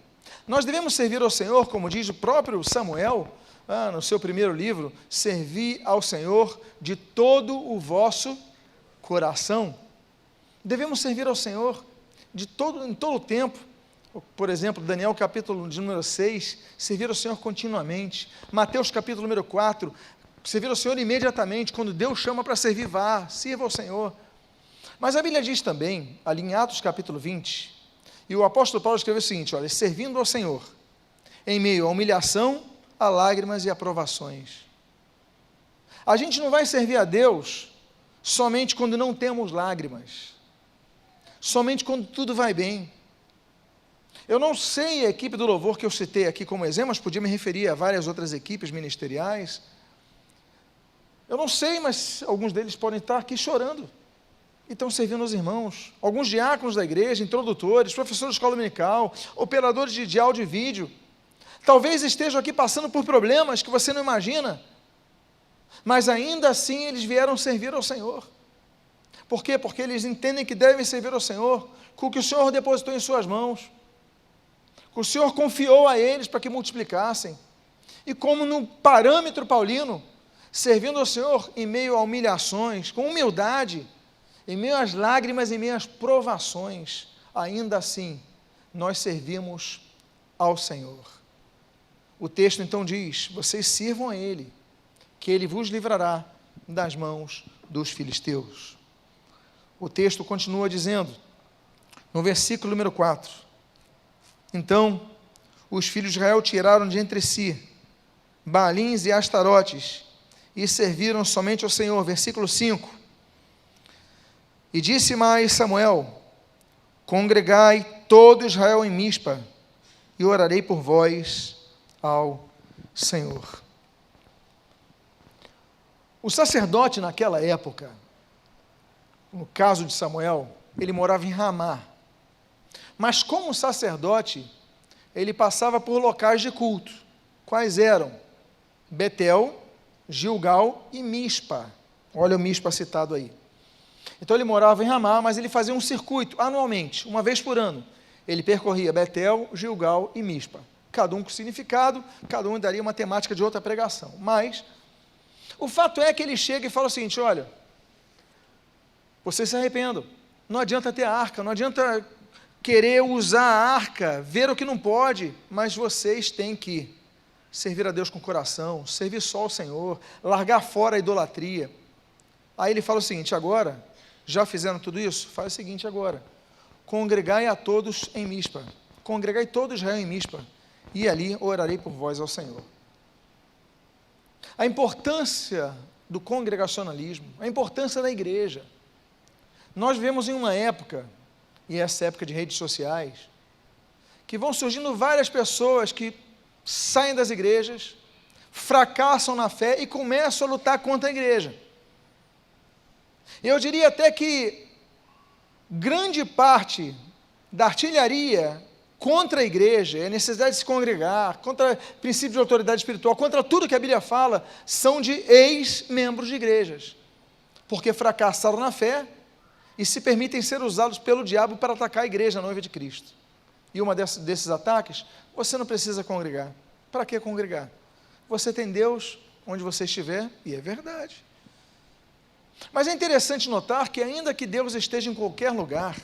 Speaker 2: Nós devemos servir ao Senhor, como diz o próprio Samuel, no seu primeiro livro: servi ao Senhor de todo o vosso coração. Devemos servir ao Senhor em todo o tempo. Por exemplo, Daniel capítulo de número 6, servir ao Senhor continuamente. Mateus capítulo número 4, servir ao Senhor imediatamente. Quando Deus chama para servir, vá, sirva ao Senhor. Mas a Bíblia diz também, ali em Atos capítulo 20, E o apóstolo Paulo escreveu o seguinte, olha, servindo ao Senhor, em meio à humilhação, a lágrimas e a provações. A gente não vai servir a Deus somente quando não temos lágrimas, somente quando tudo vai bem. Eu não sei a equipe do louvor que eu citei aqui como exemplo, mas podia me referir a várias outras equipes ministeriais. Eu não sei, mas alguns deles podem estar aqui chorando e estão servindo aos irmãos. Alguns diáconos da igreja, introdutores, professores de escola dominical, operadores de áudio e vídeo, talvez estejam aqui passando por problemas que você não imagina, mas ainda assim eles vieram servir ao Senhor. Por quê? Porque eles entendem que devem servir ao Senhor com o que o Senhor depositou em suas mãos, que o Senhor confiou a eles para que multiplicassem. E como no parâmetro paulino, servindo ao Senhor em meio a humilhações, com humildade, em meio às lágrimas, em meio às provações, ainda assim, nós servimos ao Senhor. O texto então diz, vocês sirvam a Ele, que Ele vos livrará das mãos dos filisteus. O texto continua dizendo, no versículo número 4, então, os filhos de Israel tiraram de entre si Baalins e Astarotes, e serviram somente ao Senhor. Versículo 5, e disse mais Samuel, congregai todo Israel em Mispa, e orarei por vós ao Senhor. O sacerdote naquela época, no caso de Samuel, ele morava em Ramá, mas como sacerdote, ele passava por locais de culto. Quais eram? Betel, Gilgal e Mispa. Olha o Mispa citado aí. Então ele morava em Ramá, mas ele fazia um circuito anualmente, uma vez por ano. Ele percorria Betel, Gilgal e Mispa. Cada um com significado, cada um daria uma temática de outra pregação. Mas o fato é que ele chega e fala o seguinte, olha, vocês se arrependam, não adianta ter a arca, não adianta querer usar a arca, ver o que não pode, mas vocês têm que servir a Deus com o coração, servir só ao Senhor, largar fora a idolatria. Aí ele fala o seguinte, agora, já fizeram tudo isso? Faz o seguinte agora, congregai a todos em Mispa, congregai todo Israel em Mispa, e ali orarei por vós ao Senhor. A importância do congregacionalismo, a importância da igreja. Nós vivemos em uma época, e essa época de redes sociais, que vão surgindo várias pessoas que saem das igrejas, fracassam na fé e começam a lutar contra a igreja. Eu diria até que grande parte da artilharia contra a igreja, a necessidade de se congregar, contra princípios de autoridade espiritual, contra tudo que a Bíblia fala, são de ex-membros de igrejas, porque fracassaram na fé e se permitem ser usados pelo diabo para atacar a igreja, a noiva de Cristo. E uma desses ataques, você não precisa congregar. Para que congregar? Você tem Deus onde você estiver, e é verdade. Mas é interessante notar que ainda que Deus esteja em qualquer lugar,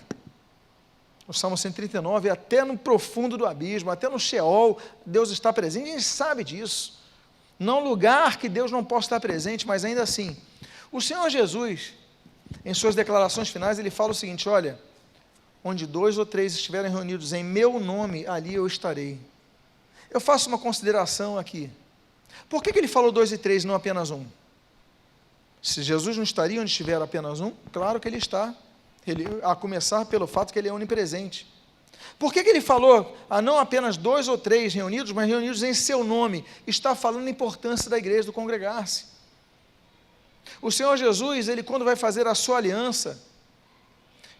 Speaker 2: no Salmo 139, até no profundo do abismo, até no Sheol, Deus está presente, a gente sabe disso. Não há lugar que Deus não possa estar presente, mas ainda assim, o Senhor Jesus, em suas declarações finais, ele fala o seguinte, olha, onde 2 ou 3 estiverem reunidos em meu nome, ali eu estarei. Eu faço uma consideração aqui. Por que ele falou 2 e 3, não apenas um? Se Jesus não estaria onde estiver apenas um, claro que ele está. A começar pelo fato que ele é onipresente. Por que ele falou a não apenas 2 ou 3 reunidos, mas reunidos em seu nome? Está falando a importância da igreja, do congregar-se. O Senhor Jesus, ele quando vai fazer a sua aliança,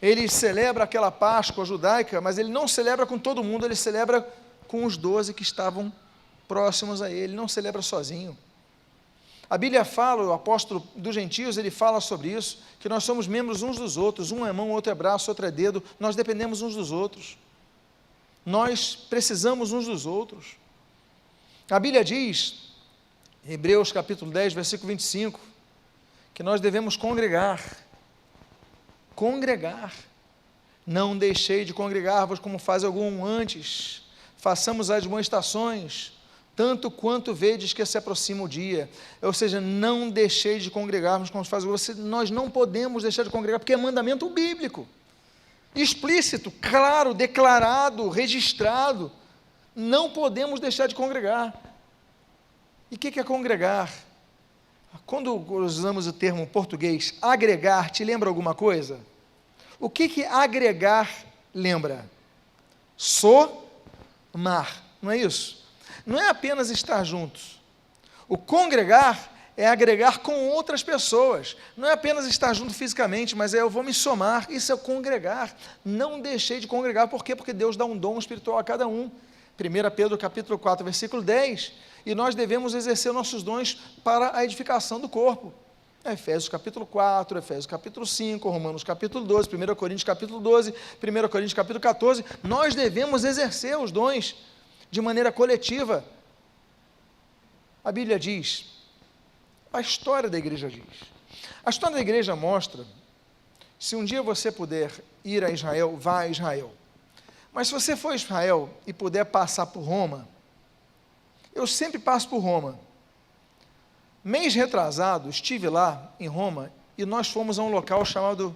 Speaker 2: ele celebra aquela Páscoa judaica, mas ele não celebra com todo mundo, ele celebra com os 12 que estavam próximos a ele, não celebra sozinho. A Bíblia fala, o apóstolo dos gentios, ele fala sobre isso, que nós somos membros uns dos outros, um é mão, outro é braço, outro é dedo, nós dependemos uns dos outros, nós precisamos uns dos outros. A Bíblia diz, Hebreus capítulo 10, versículo 25, que nós devemos congregar, não deixei de congregar-vos como faz algum antes, façamos admoestações, tanto quanto vedes que se aproxima o dia, ou seja, não deixei de congregarmos como faz você, nós não podemos deixar de congregar, porque é mandamento bíblico, explícito, claro, declarado, registrado. Não podemos deixar de congregar. E o que é congregar? Quando usamos o termo português, agregar, te lembra alguma coisa? O que agregar lembra? Somar, não é isso? Não é apenas estar juntos. O congregar é agregar com outras pessoas. Não é apenas estar junto fisicamente, mas eu vou me somar. Isso é congregar. Não deixei de congregar. Por quê? Porque Deus dá um dom espiritual a cada um. 1 Pedro capítulo 4, versículo 10. E nós devemos exercer nossos dons para a edificação do corpo. Efésios capítulo 4, Efésios capítulo 5, Romanos capítulo 12, 1 Coríntios capítulo 12, 1 Coríntios capítulo 14. Nós devemos exercer os dons de maneira coletiva. A Bíblia diz, a história da igreja diz. A história da igreja mostra, se um dia você puder ir a Israel, vá a Israel. Mas se você for a Israel e puder passar por Roma, eu sempre passo por Roma. Mês retrasado, estive lá em Roma e nós fomos a um local chamado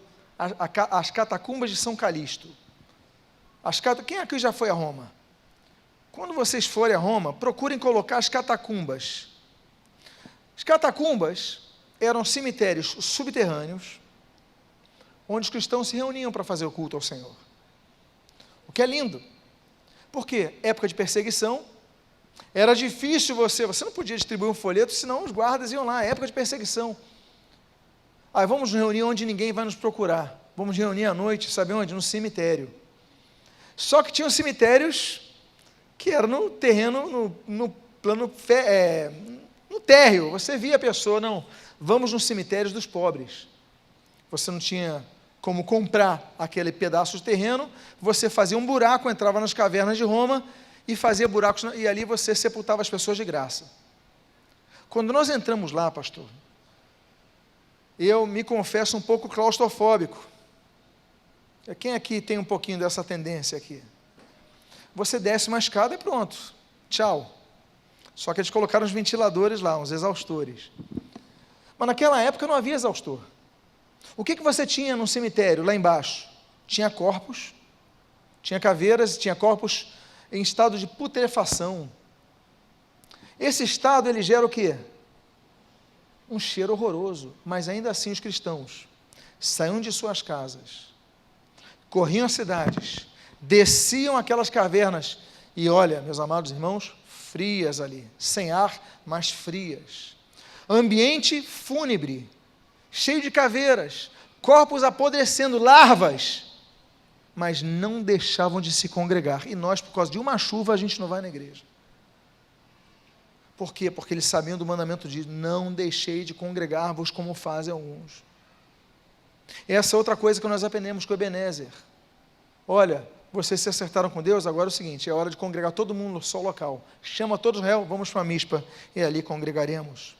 Speaker 2: as Catacumbas de São Calixto. Quem aqui já foi a Roma? Quando vocês forem a Roma, procurem colocar as catacumbas. As catacumbas eram cemitérios subterrâneos, onde os cristãos se reuniam para fazer o culto ao Senhor. O que é lindo. Por quê? Época de perseguição, era difícil você não podia distribuir um folheto, senão os guardas iam lá, época de perseguição. Aí vamos nos reunir onde ninguém vai nos procurar. Vamos reunir à noite, sabe onde? No cemitério. Só que tinham cemitérios que eram no terreno, no plano, no térreo. Você via a pessoa, não, vamos nos cemitérios dos pobres. Você não tinha como comprar aquele pedaço de terreno, você fazia um buraco, entrava nas cavernas de Roma e fazia buracos, e ali você sepultava as pessoas de graça. Quando nós entramos lá, pastor, eu me confesso um pouco claustrofóbico. Quem aqui tem um pouquinho dessa tendência aqui? Você desce uma escada e pronto, tchau. Só que eles colocaram os ventiladores lá, uns exaustores. Mas naquela época não havia exaustor. O que você tinha no cemitério, lá embaixo? Tinha corpos, tinha caveiras, tinha corpos em estado de putrefação. Esse estado, ele gera o quê? Um cheiro horroroso, mas ainda assim os cristãos saíam de suas casas, corriam as cidades, desciam aquelas cavernas, e olha, meus amados irmãos, frias ali, sem ar, mas frias. Ambiente fúnebre, cheio de caveiras, corpos apodrecendo, larvas, mas não deixavam de se congregar. E nós, por causa de uma chuva, a gente não vai na igreja. Por quê? Porque eles sabiam do mandamento de não deixei de congregar-vos como fazem alguns. Essa é outra coisa que nós aprendemos com o Ebenezer. Olha, vocês se acertaram com Deus, agora é o seguinte, é hora de congregar todo mundo no só local. Chama todos os réus, vamos para a Mispa, e ali congregaremos.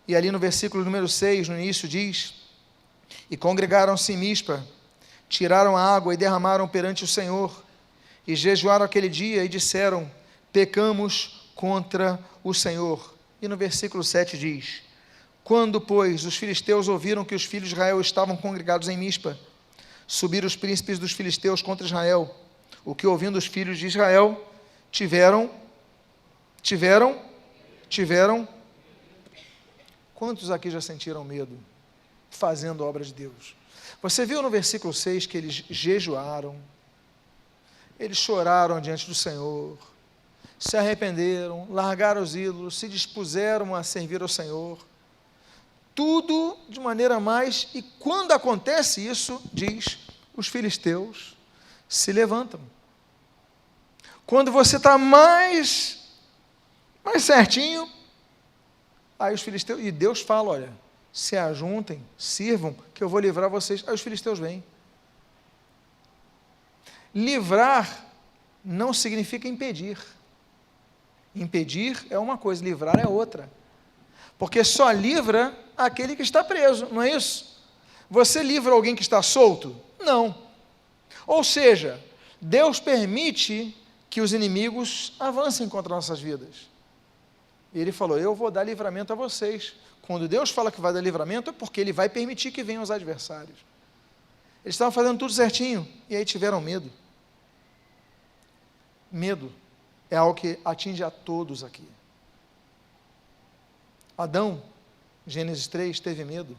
Speaker 2: E ali no versículo número 6, no início diz, e congregaram-se em Mispa, tiraram a água e derramaram perante o Senhor, e jejuaram aquele dia e disseram, pecamos contra o Senhor. E no versículo 7 diz, quando, pois, os filisteus ouviram que os filhos de Israel estavam congregados em Mispa, subiram os príncipes dos filisteus contra Israel, o que ouvindo os filhos de Israel, tiveram, quantos aqui já sentiram medo, fazendo a obra de Deus? Você viu no versículo 6 que eles jejuaram, eles choraram diante do Senhor, se arrependeram, largaram os ídolos, se dispuseram a servir ao Senhor, tudo de maneira mais, e quando acontece isso, diz, os filisteus se levantam. Quando você está mais certinho, aí os filisteus, e Deus fala, olha, se ajuntem, sirvam, que eu vou livrar vocês. Aí os filisteus vêm. Livrar não significa impedir. Impedir é uma coisa, livrar é outra. Porque só livra aquele que está preso, não é isso? Você livra alguém que está solto? Não. Ou seja, Deus permite que os inimigos avancem contra nossas vidas. E Ele falou, eu vou dar livramento a vocês. Quando Deus fala que vai dar livramento, é porque Ele vai permitir que venham os adversários. Eles estavam fazendo tudo certinho, e aí tiveram medo. Medo é algo que atinge a todos aqui. Adão, Gênesis 3, teve medo.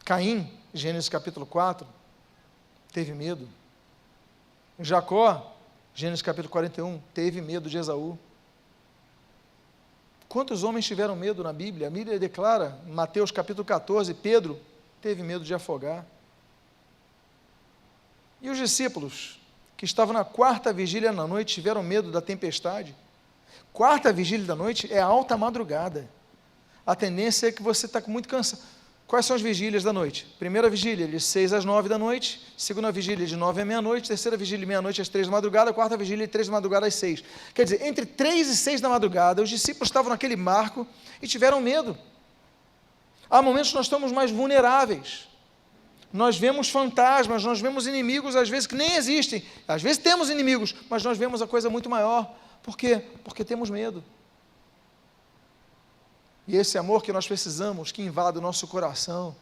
Speaker 2: Caim, Gênesis capítulo 4, teve medo. Jacó, Gênesis capítulo 41, teve medo de Esaú. Quantos homens tiveram medo na Bíblia? A Bíblia declara, em Mateus capítulo 14, Pedro teve medo de afogar. E os discípulos, que estavam na quarta vigília da noite, tiveram medo da tempestade. Quarta vigília da noite é alta madrugada. A tendência é que você está muito cansado. Quais são as vigílias da noite? Primeira vigília, de 6 às 9 da noite. Segunda vigília, de 9 à meia-noite. Terceira vigília, de meia-noite às 3 da madrugada. Quarta vigília, de 3 da madrugada às 6. Quer dizer, entre 3 e 6 da madrugada, os discípulos estavam naquele barco e tiveram medo. Há momentos que nós estamos mais vulneráveis. Nós vemos fantasmas, nós vemos inimigos, às vezes, que nem existem. Às vezes temos inimigos, mas nós vemos a coisa muito maior. Por quê? Porque temos medo. E esse amor que nós precisamos, que invade o nosso coração,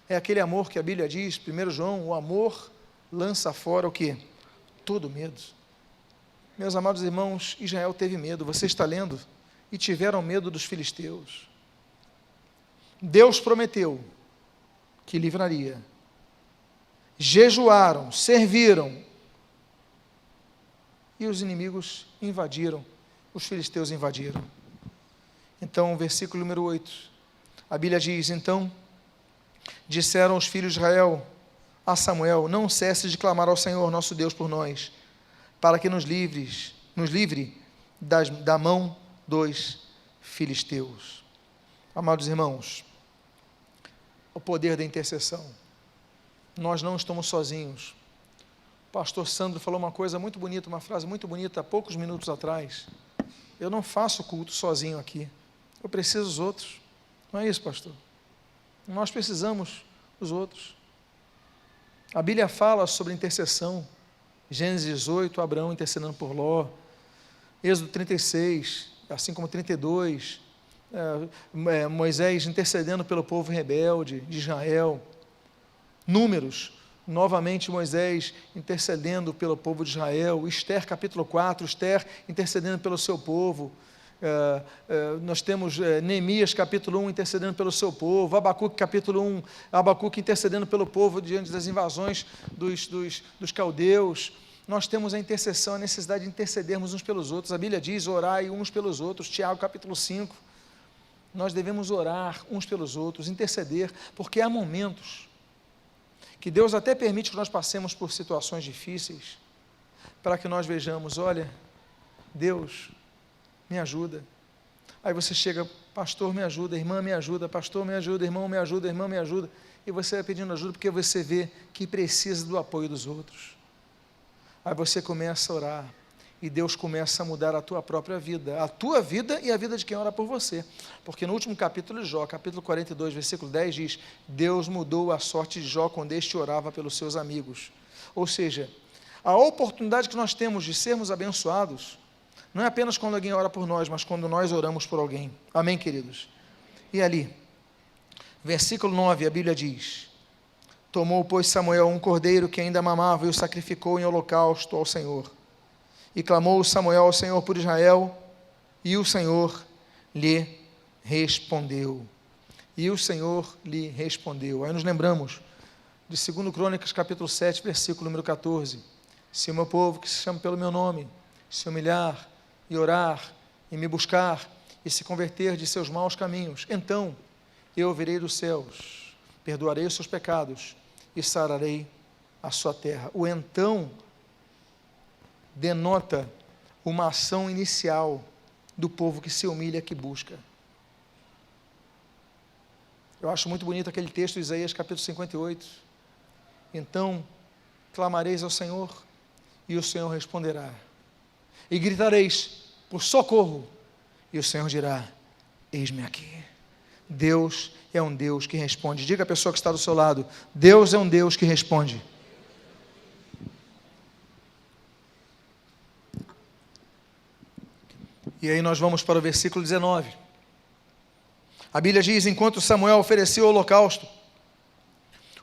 Speaker 2: é aquele amor que a Bíblia diz, 1 João, o amor lança fora o quê? Todo medo. Meus amados irmãos, Israel teve medo, você está lendo? E tiveram medo dos filisteus. Deus prometeu que livraria. Jejuaram, serviram, e os inimigos invadiram, os filisteus invadiram. Então, versículo número 8, a Bíblia diz, então, disseram os filhos de Israel a Samuel, não cesse de clamar ao Senhor nosso Deus por nós, para que nos livre da mão dos filisteus. Amados irmãos, o poder da intercessão. Nós não estamos sozinhos. O pastor Sandro falou uma coisa muito bonita, uma frase muito bonita há poucos minutos atrás. Eu não faço culto sozinho aqui. Eu preciso dos outros. Não é isso, pastor? Nós precisamos dos outros. A Bíblia fala sobre intercessão. Gênesis 18, Abraão intercedendo por Ló. Êxodo 36, assim como 32, Moisés intercedendo pelo povo rebelde de Israel. Números, novamente Moisés intercedendo pelo povo de Israel. Esther capítulo 4, Esther intercedendo pelo seu povo. Nós temos Neemias capítulo 1 intercedendo pelo seu povo, Abacuque capítulo 1, Abacuque intercedendo pelo povo diante das invasões dos caldeus. Nós temos a intercessão, a necessidade de intercedermos uns pelos outros. A Bíblia diz, orai uns pelos outros, Tiago capítulo 5, nós devemos orar uns pelos outros, interceder, porque há momentos que Deus até permite que nós passemos por situações difíceis, para que nós vejamos, olha, Deus me ajuda. Aí você chega, pastor me ajuda, irmã me ajuda, pastor me ajuda, irmão me ajuda, irmã me ajuda, e você vai pedindo ajuda porque você vê que precisa do apoio dos outros. Aí você começa a orar, e Deus começa a mudar a tua própria vida, a tua vida e a vida de quem ora por você, porque no último capítulo de Jó, capítulo 42, versículo 10 diz, Deus mudou a sorte de Jó quando este orava pelos seus amigos. Ou seja, a oportunidade que nós temos de sermos abençoados, não é apenas quando alguém ora por nós, mas quando nós oramos por alguém. Amém, queridos? E ali, versículo 9, a Bíblia diz, tomou, pois, Samuel um cordeiro que ainda mamava e o sacrificou em holocausto ao Senhor. E clamou Samuel ao Senhor por Israel, e o Senhor lhe respondeu. E o Senhor lhe respondeu. Aí nos lembramos de 2 Crônicas, capítulo 7, versículo número 14. Se o meu povo, que se chama pelo meu nome, se humilhar e orar e me buscar e se converter de seus maus caminhos, então eu ouvirei dos céus, perdoarei os seus pecados e sararei a sua terra. O então denota uma ação inicial do povo que se humilha, que busca. Eu acho muito bonito aquele texto de Isaías capítulo 58. Então clamareis ao Senhor e o Senhor responderá. E gritareis por socorro, e o Senhor dirá, eis-me aqui. Deus é um Deus que responde. Diga à pessoa que está do seu lado, Deus é um Deus que responde. E aí nós vamos para o versículo 19. A Bíblia diz, enquanto Samuel oferecia o holocausto,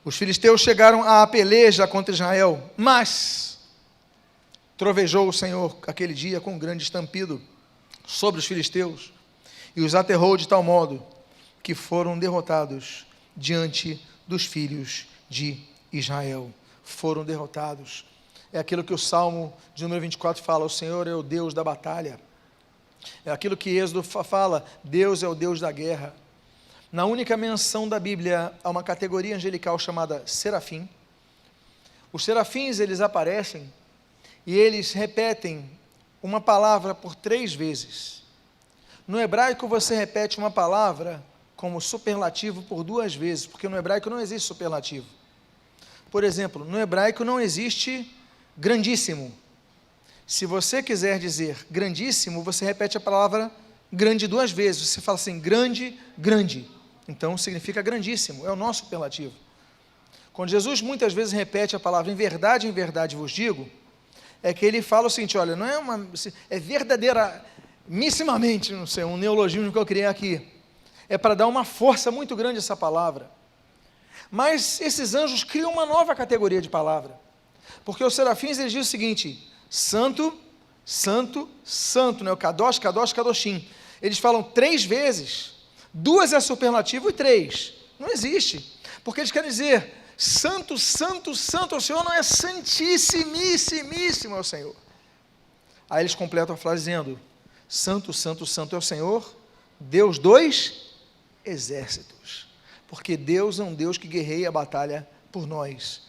Speaker 2: Os filisteus chegaram à peleja contra Israel, mas trovejou o Senhor aquele dia com um grande estampido sobre os filisteus e os aterrou de tal modo que foram derrotados diante dos filhos de Israel. Foram derrotados. É aquilo que o Salmo de número 24 fala: o Senhor é o Deus da batalha. É aquilo que Êxodo fala: Deus é o Deus da guerra. Na única menção da Bíblia a uma categoria angelical chamada serafim, os serafins, eles aparecem e eles repetem uma palavra por 3 vezes. No hebraico você repete uma palavra como superlativo por 2 vezes, porque no hebraico não existe superlativo. Por exemplo, no hebraico não existe grandíssimo. Se você quiser dizer grandíssimo, você repete a palavra grande 2 vezes. Você fala assim: grande, grande. Então significa grandíssimo, é o nosso superlativo. Quando Jesus muitas vezes repete a palavra em verdade vos digo, é que ele fala o seguinte: olha, não é é verdadeiramissimamente, não sei, um neologismo que eu criei aqui. É para dar uma força muito grande a essa palavra. Mas esses anjos criam uma nova categoria de palavra. Porque os serafins, eles dizem o seguinte: santo, santo, santo, né? O kadosh, kadosh, kadoshim. Eles falam 3 vezes, 2 é superlativo e 3 não existe, porque eles querem dizer: santo, santo, santo ao Senhor, não é santissimíssimo ao Senhor. Aí eles completam a frase dizendo: santo, santo, santo é o Senhor, Deus dos exércitos, porque Deus é um Deus que guerreia a batalha por nós.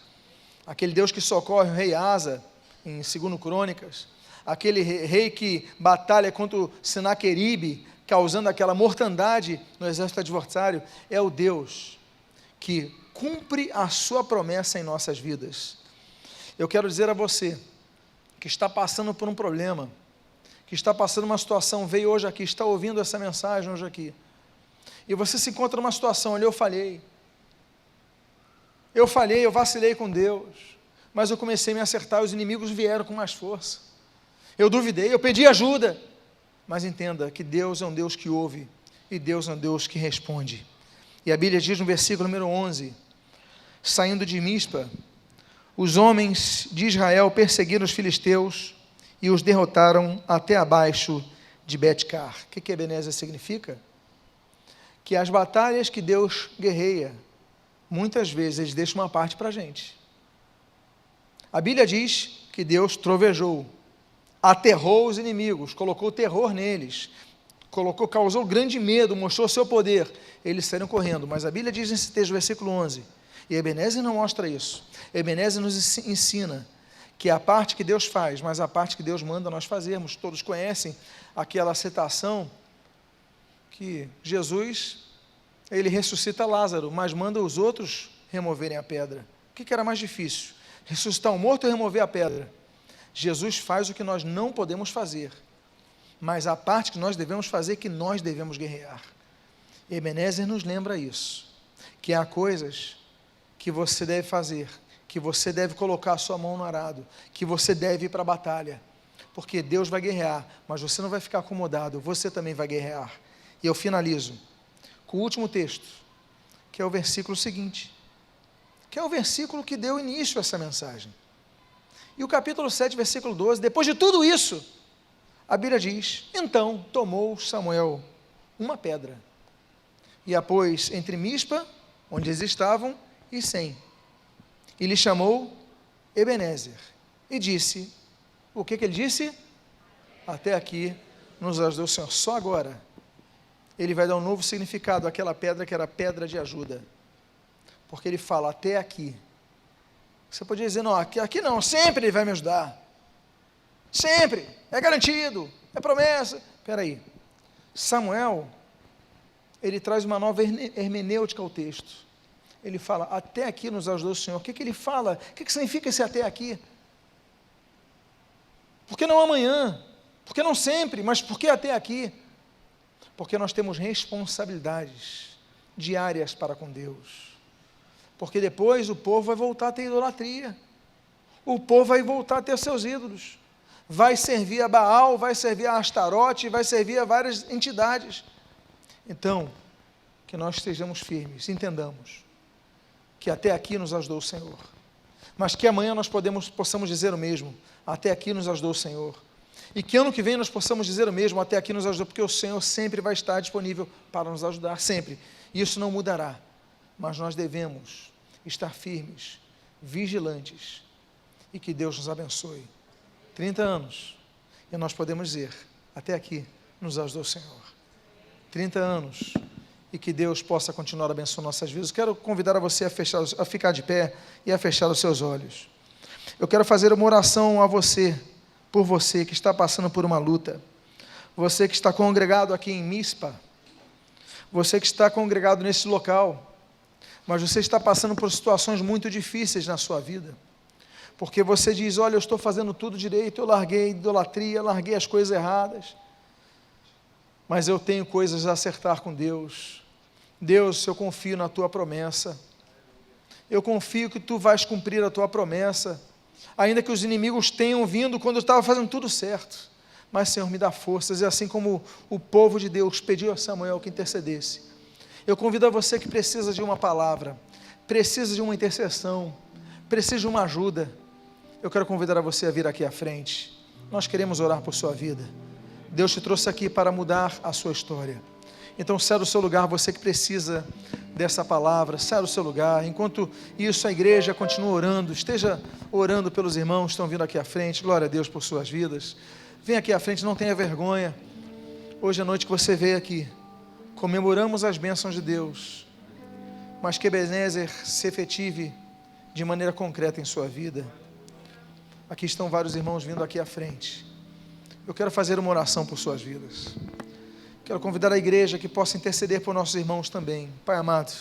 Speaker 2: Aquele Deus que socorre o rei Asa em 2 Crônicas, aquele rei que batalha contra o Senaqueribe, causando aquela mortandade no exército adversário, é o Deus que cumpre a sua promessa em nossas vidas. Eu quero dizer a você que está passando por um problema, que está passando uma situação, veio hoje aqui, está ouvindo essa mensagem hoje aqui, e você se encontra numa situação onde eu falhei, eu vacilei com Deus, mas eu comecei a me acertar, os inimigos vieram com mais força, eu duvidei, eu pedi ajuda, mas entenda que Deus é um Deus que ouve, e Deus é um Deus que responde. E a Bíblia diz no versículo número 11, saindo de Mispa, os homens de Israel perseguiram os filisteus e os derrotaram até abaixo de Bet-car. O que Ebenezer significa? Que as batalhas que Deus guerreia, muitas vezes Ele deixa uma parte para a gente. A Bíblia diz que Deus trovejou, aterrou os inimigos, colocou terror neles, causou grande medo, mostrou seu poder, eles saíram correndo. Mas a Bíblia diz nesse texto, versículo 11, e Ebenezer não mostra isso. Ebenezer nos ensina que a parte que Deus faz, mas a parte que Deus manda nós fazermos. Todos conhecem aquela citação que Jesus, ele ressuscita Lázaro, mas manda os outros removerem a pedra. O que era mais difícil? Ressuscitar um morto ou remover a pedra? Jesus faz o que nós não podemos fazer, mas a parte que nós devemos fazer, que nós devemos guerrear. Ebenezer nos lembra isso, que há coisas que você deve fazer, que você deve colocar a sua mão no arado, que você deve ir para a batalha, porque Deus vai guerrear, mas você não vai ficar acomodado, você também vai guerrear. E eu finalizo com o último texto, que é o versículo seguinte, que é o versículo que deu início a essa mensagem. E o capítulo 7, versículo 12, depois de tudo isso, a Bíblia diz: então tomou Samuel uma pedra, e a pôs entre Mispa, onde eles estavam, e Sem, e lhe chamou Ebenezer, e disse, o que ele disse? Até aqui nos ajudou o Senhor. Só agora, ele vai dar um novo significado àquela pedra que era pedra de ajuda, porque ele fala, até aqui. Você podia dizer, não, aqui não, sempre Ele vai me ajudar, sempre, é garantido, é promessa. Espera aí, Samuel, ele traz uma nova hermenêutica ao texto. Ele fala, até aqui nos ajudou o Senhor. O que ele fala? O que significa esse até aqui? Por que não amanhã? Por que não sempre? Mas por que até aqui? Porque nós temos responsabilidades diárias para com Deus. Porque depois o povo vai voltar a ter idolatria, o povo vai voltar a ter seus ídolos, vai servir a Baal, vai servir a Astarote, vai servir a várias entidades. Então, que nós estejamos firmes, entendamos que até aqui nos ajudou o Senhor. Mas que amanhã nós possamos dizer o mesmo, até aqui nos ajudou o Senhor. E que ano que vem nós possamos dizer o mesmo, até aqui nos ajudou, porque o Senhor sempre vai estar disponível para nos ajudar, sempre. E isso não mudará. Mas nós devemos estar firmes, vigilantes, e que Deus nos abençoe. 30 anos, e nós podemos dizer, até aqui nos ajudou o Senhor. 30 anos, e que Deus possa continuar abençoando nossas vidas. Quero convidar a você a ficar de pé e a fechar os seus olhos. Eu quero fazer uma oração a você, por você que está passando por uma luta, você que está congregado aqui em Mispa, você que está congregado nesse local, mas você está passando por situações muito difíceis na sua vida, porque você diz, olha, eu estou fazendo tudo direito, eu larguei a idolatria, larguei as coisas erradas, mas eu tenho coisas a acertar com Deus. Deus, eu confio na tua promessa, eu confio que tu vais cumprir a tua promessa, ainda que os inimigos tenham vindo quando eu estava fazendo tudo certo, mas Senhor, me dá forças, e assim como o povo de Deus pediu a Samuel que intercedesse, eu convido a você que precisa de uma palavra, precisa de uma intercessão, precisa de uma ajuda, eu quero convidar a você a vir aqui à frente. Nós queremos orar por sua vida. Deus te trouxe aqui para mudar a sua história. Então, sai do seu lugar, você que precisa dessa palavra, sai do seu lugar. Enquanto isso, a igreja continua orando, esteja orando pelos irmãos que estão vindo aqui à frente. Glória a Deus por suas vidas. Vem aqui à frente, não tenha vergonha. Hoje à noite que você veio aqui, comemoramos as bênçãos de Deus, mas que Ebenezer se efetive de maneira concreta em sua vida. Aqui estão vários irmãos vindo aqui à frente. Eu quero fazer uma oração por suas vidas. Quero convidar a igreja que possa interceder por nossos irmãos também. Pai amado,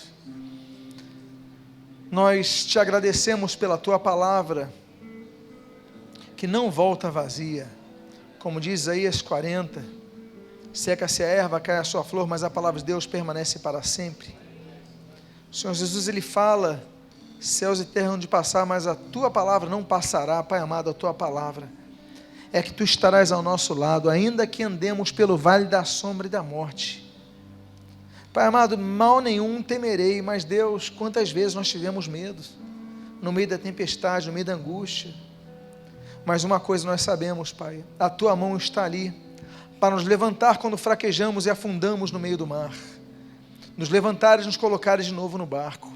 Speaker 2: nós te agradecemos pela tua palavra, que não volta vazia. Como diz Isaías 40, seca-se a erva, cai a sua flor, mas a palavra de Deus permanece para sempre. O Senhor Jesus, Ele fala, céus e terra hão de passar, mas a tua palavra não passará. Pai amado, a tua palavra é que tu estarás ao nosso lado, ainda que andemos pelo vale da sombra e da morte. Pai amado, mal nenhum temerei, mas Deus, quantas vezes nós tivemos medo, no meio da tempestade, no meio da angústia, mas uma coisa nós sabemos, Pai, a tua mão está ali, para nos levantar quando fraquejamos e afundamos no meio do mar, nos levantares e nos colocares de novo no barco.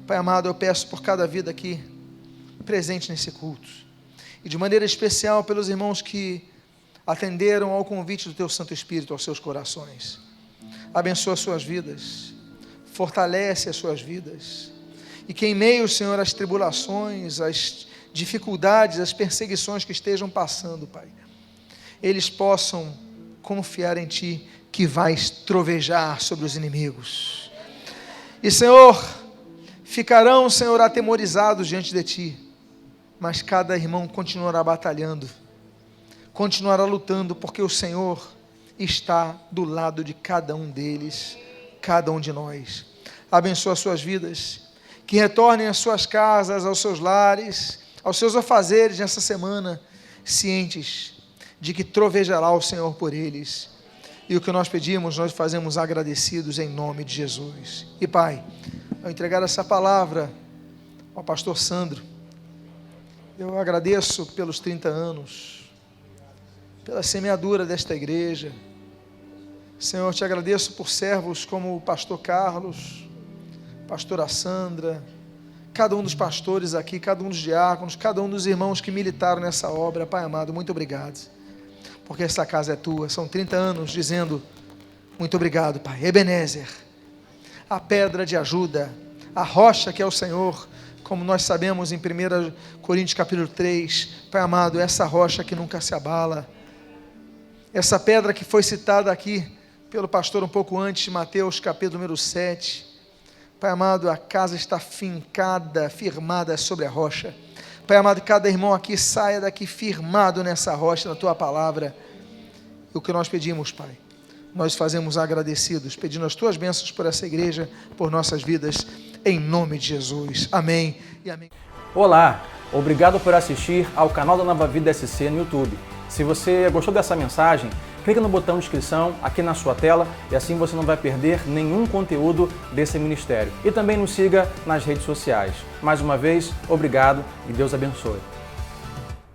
Speaker 2: Pai amado, eu peço por cada vida aqui, presente nesse culto, e de maneira especial pelos irmãos que atenderam ao convite do Teu Santo Espírito aos seus corações. Abençoa as suas vidas, fortalece as suas vidas, e que em meio, Senhor, às tribulações, às dificuldades, às perseguições que estejam passando, Pai, eles possam confiar em Ti, que vais trovejar sobre os inimigos. E, Senhor, ficarão, Senhor, atemorizados diante de Ti, mas cada irmão continuará batalhando, continuará lutando, porque o Senhor está do lado de cada um deles, cada um de nós. Abençoa as suas vidas, que retornem às suas casas, aos seus lares, aos seus afazeres nessa semana, cientes de que trovejará o Senhor por eles. E o que nós pedimos, nós fazemos agradecidos em nome de Jesus. E Pai, ao entregar essa palavra ao pastor Sandro, eu agradeço pelos 30 anos, pela semeadura desta igreja. Senhor, te agradeço por servos como o pastor Carlos, pastora Sandra, cada um dos pastores aqui, cada um dos diáconos, cada um dos irmãos que militaram nessa obra. Pai amado, muito obrigado, porque essa casa é tua. São 30 anos dizendo muito obrigado, Pai. Ebenezer, a pedra de ajuda, a rocha que é o Senhor, como nós sabemos em 1 Coríntios capítulo 3, Pai amado, essa rocha que nunca se abala, essa pedra que foi citada aqui pelo pastor um pouco antes, Mateus capítulo número 7, Pai amado, a casa está fincada, firmada sobre a rocha. Pai amado, cada irmão aqui saia daqui firmado nessa rocha, na Tua palavra. E o que nós pedimos, Pai, nós fazemos agradecidos, pedindo as Tuas bênçãos por essa igreja, por nossas vidas, em nome de Jesus. Amém e amém.
Speaker 3: Olá, obrigado por assistir ao canal da Nova Vida SC no YouTube. Se você gostou dessa mensagem, clica no botão de inscrição aqui na sua tela e assim você não vai perder nenhum conteúdo desse ministério. E também nos siga nas redes sociais. Mais uma vez, obrigado e Deus abençoe.